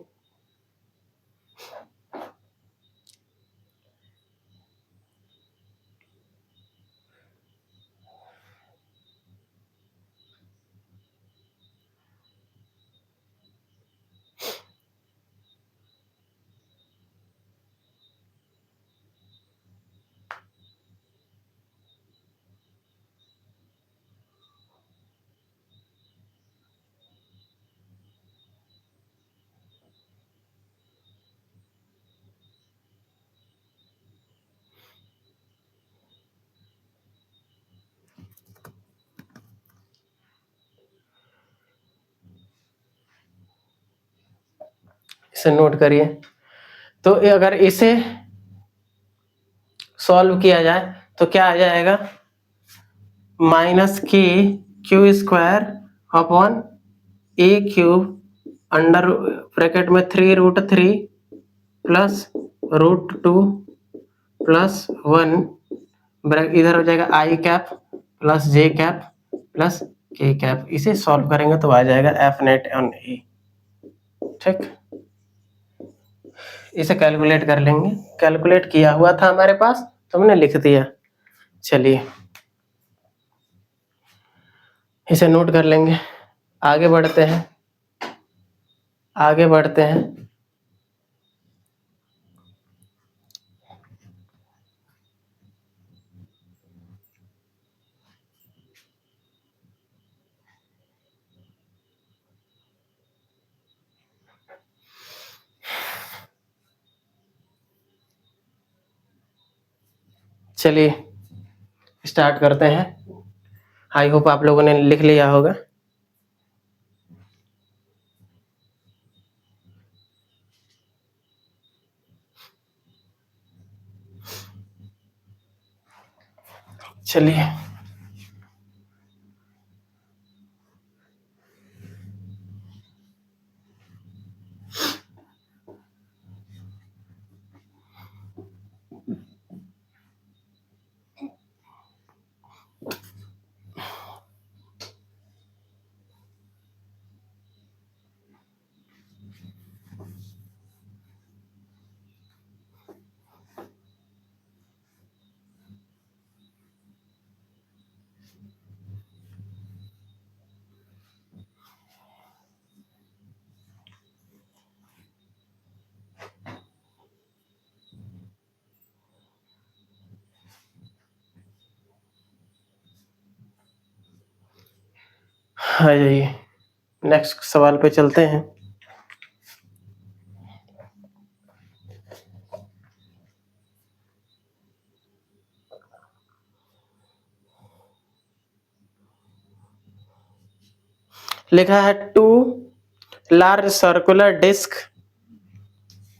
इसे नोट करिए। तो अगर इसे सॉल्व किया जाए तो क्या आ जाएगा? Minus k² upon a³ under bracket में 3√3 प्लस √2 प्लस 1 इधर हो जाएगा आई कैप प्लस जे कैप प्लस के कैप। इसे सॉल्व करेंगे तो आ जाएगा F नेट ऑन ए। ठीक, इसे कैलकुलेट कर लेंगे, कैलकुलेट किया हुआ था हमारे पास तो हमने लिख दिया। चलिए इसे नोट कर लेंगे, आगे बढ़ते हैं। चलिए स्टार्ट करते हैं। आई होप आप लोगों ने लिख लिया होगा। चलिए हाँ जी, नेक्स्ट सवाल पे चलते हैं। लिखा है two large circular disc,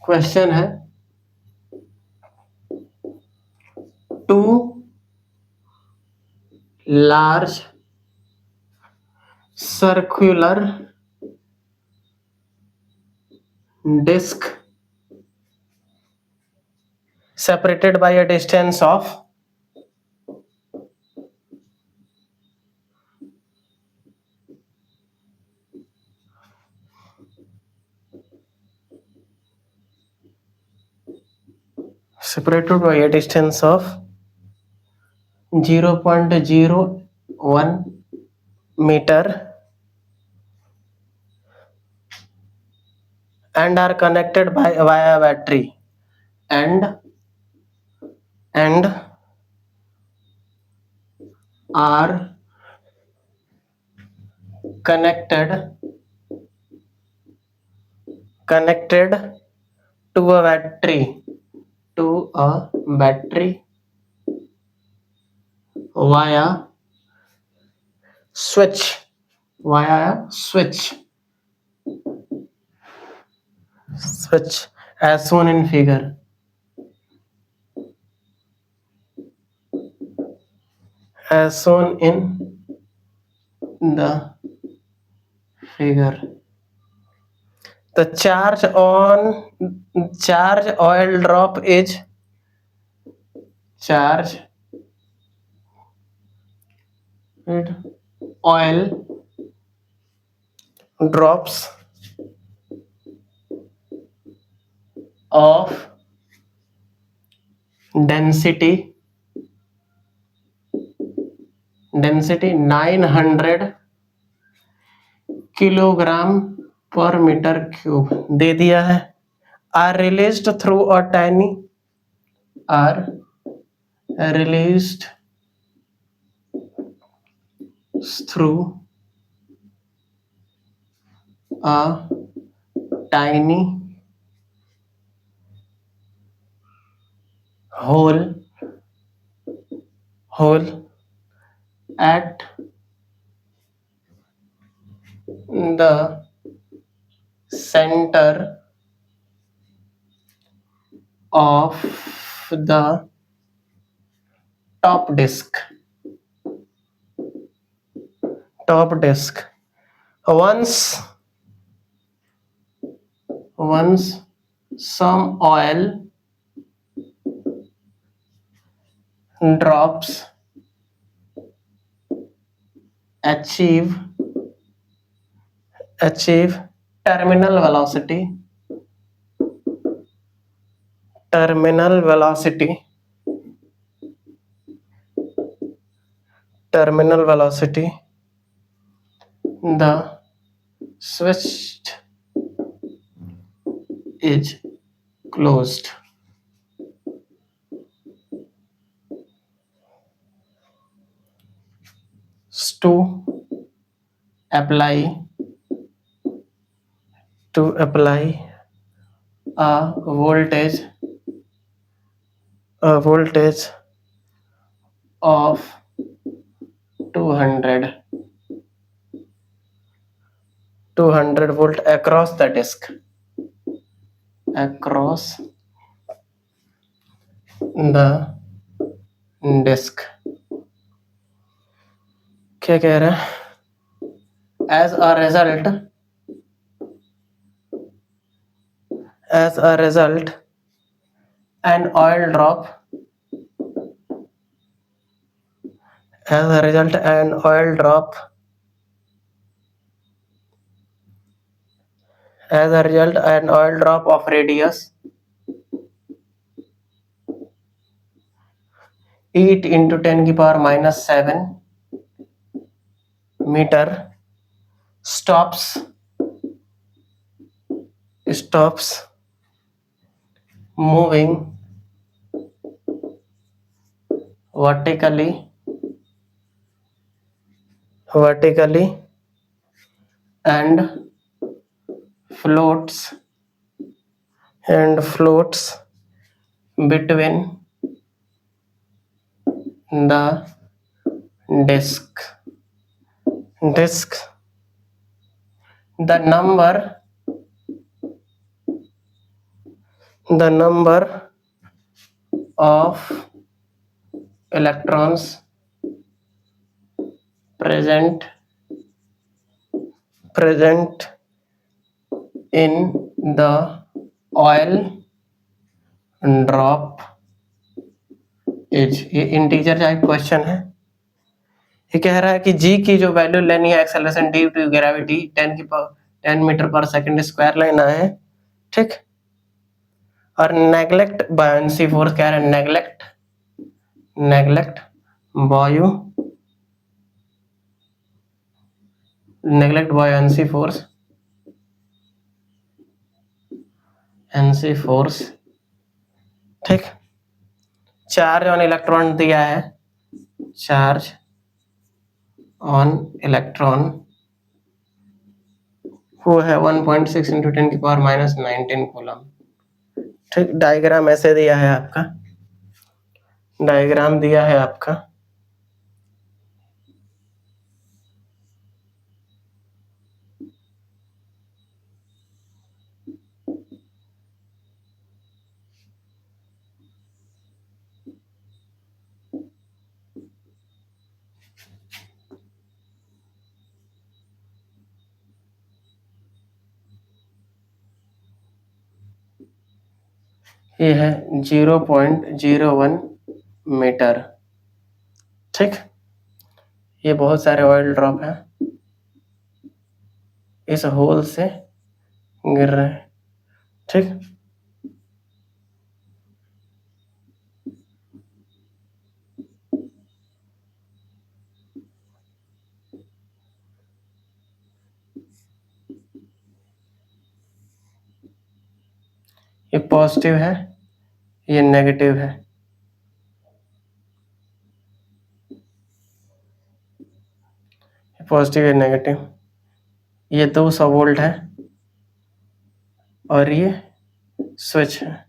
question है two large circular disc separated by a distance of separated by a distance of 0.01 meter and are connected by via battery and are connected to a battery via switch as shown in figure. As shown in the figure. The charge oil drop is charge oil drops of density 900 kilogram पर metre cube दे दिया है। are released through a tiny hole at the center of the top disk. Once some oil drops achieve terminal velocity the switch is closed. To apply a voltage of 200 volt across the disk. क्या कह रहा है? As a result, an oil drop of radius 8 into 10 की power -7 meter stops moving vertically and floats between the disk. The number of electrons present in the oil drop is, ये integer type question है। ये कह रहा है कि जी की जो वैल्यू लेनी है acceleration due to gravity 10 metre पर सेकंड स्क्वायर लेना है, ठीक। और नेगलेक्ट बायोंसी फोर्स कह रहा है, नेगलेक्ट बायोंसी फोर्स, ठीक। चार्ज ऑन इलेक्ट्रॉन दिया है, चार्ज ऑन इलेक्ट्रॉन वो है 1.6 इंटू 10⁻⁻19 कूलम, ठीक। डायग्राम ऐसे दिया है आपका, डायग्राम दिया है आपका। ये है 0.01 मीटर, ठीक। ये बहुत सारे ऑयल ड्रॉप है, इस होल से गिर रहे हैं, ठीक। ये पॉजिटिव है, ये नेगेटिव है, पॉजिटिव है नेगेटिव। ये 200 वोल्ट है और ये स्विच है,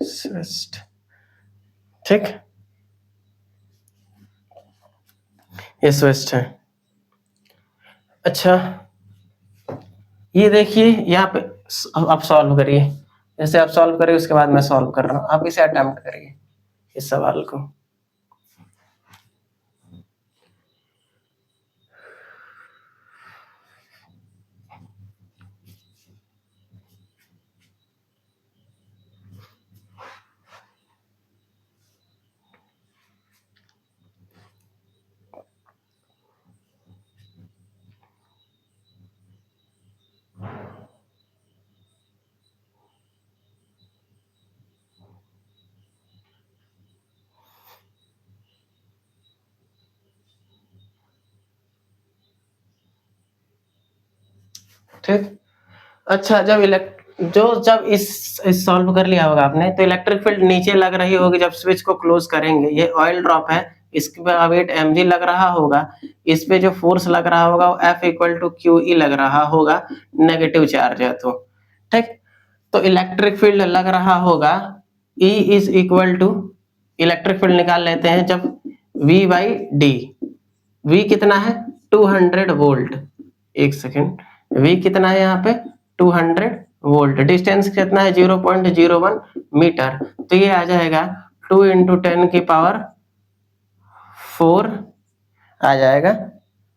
स्विच, ठीक। ये स्विच है। अच्छा ये देखिए यहाँ पे, आप सॉल्व करिए, जैसे आप सॉल्व करिए उसके बाद मैं सॉल्व कर रहा हूँ, आप इसे अटेम्प्ट करिए इस सवाल को। ठीक। अच्छा जब इस सॉल्व कर लिया होगा आपने, तो इलेक्ट्रिक फील्ड नीचे लग रही होगी जब स्विच को क्लोज करेंगे। ये ऑयल ड्रॉप है, इसके पे वेट mg लग रहा होगा, इस पे जो फोर्स लग रहा होगा वो F इक्वल टू QE लग रहा होगा, नेगेटिव चार्ज है तो, ठीक। तो इलेक्ट्रिक फील्ड लग रहा होगा E is equal to, electric field निकाल लेते हैं जब V बाई डी, V कितना है 200 वोल्ट, एक सेकेंड, V कितना है यहाँ पे 200 वोल्ट, डिस्टेंस कितना है 0.01 मीटर, तो ये आ जाएगा 2 इंटू 10 की पावर 4 आ जाएगा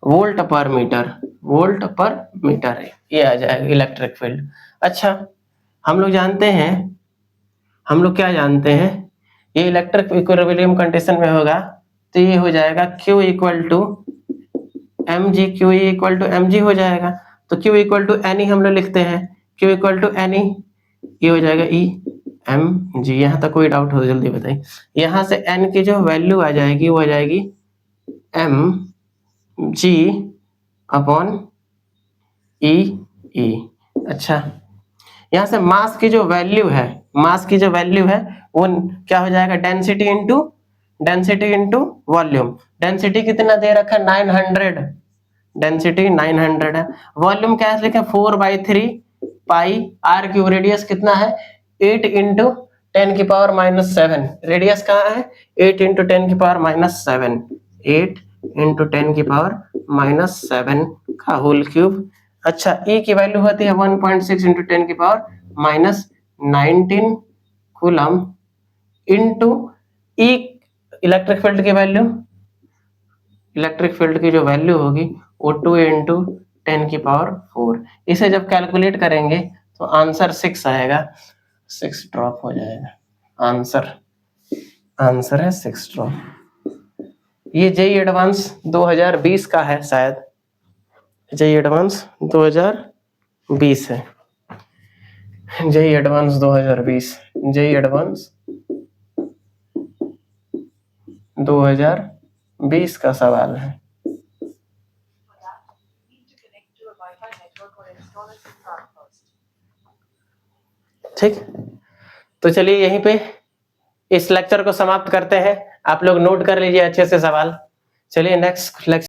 वोल्ट पर मीटर, ये आ जाएगा इलेक्ट्रिक फील्ड। अच्छा हम लोग क्या जानते हैं, ये इलेक्ट्रिक इक्विलिब्रियम कंडीशन में होगा तो ये हो जाएगा Q equal to mg, QE equal to mg हो जाएगा, तो Q इक्वल टू N हम लोग लिखते हैं, Q इक्वल टू N, ये हो जाएगा E mg। यहाँ तक कोई डाउट हो तो जल्दी बताइए। यहाँ से N की जो वैल्यू आ जाएगी वो आ जाएगी mg अपॉन E। अच्छा यहाँ से मास की जो वैल्यू है वो क्या हो जाएगा, डेंसिटी इंटू वॉल्यूम। डेंसिटी कितना दे रखा है 900, डेंसिटी 900 है। वॉल्यूम क्या है लिखा, 4/3 पाई आर क्यूब। रेडियस कितना है, 8 इंटू 10⁻⁻7। रेडियस कहाँ है, 8 इंटू 10⁻⁻7, 8 इंटू 10⁻⁻7 का होल क्यूब। अच्छा, ई की वैल्यू होती है 1.6 इंटू 10⁻⁻19 कूलम इंटू ई। इलेक्ट्रिक फील्ड की वैल्यू, इलेक्ट्रिक फील्ड की जो वैल्यू होगी वो 2 इंटू 10⁻⁴। इसे जब कैलकुलेट करेंगे तो आंसर 6 आएगा, 6 ड्रॉप हो जाएगा आंसर। आंसर है 6 ड्रॉप। ये जेई एडवांस 2020 का है शायद, जेई एडवांस 2020 है, जेई एडवांस 2020, जेई एडवांस 2020 का सवाल है। ठीक, तो चलिए यहीं पे इस लेक्चर को समाप्त करते हैं। आप लोग नोट कर लीजिए अच्छे से सवाल। चलिए नेक्स्ट लेक्चर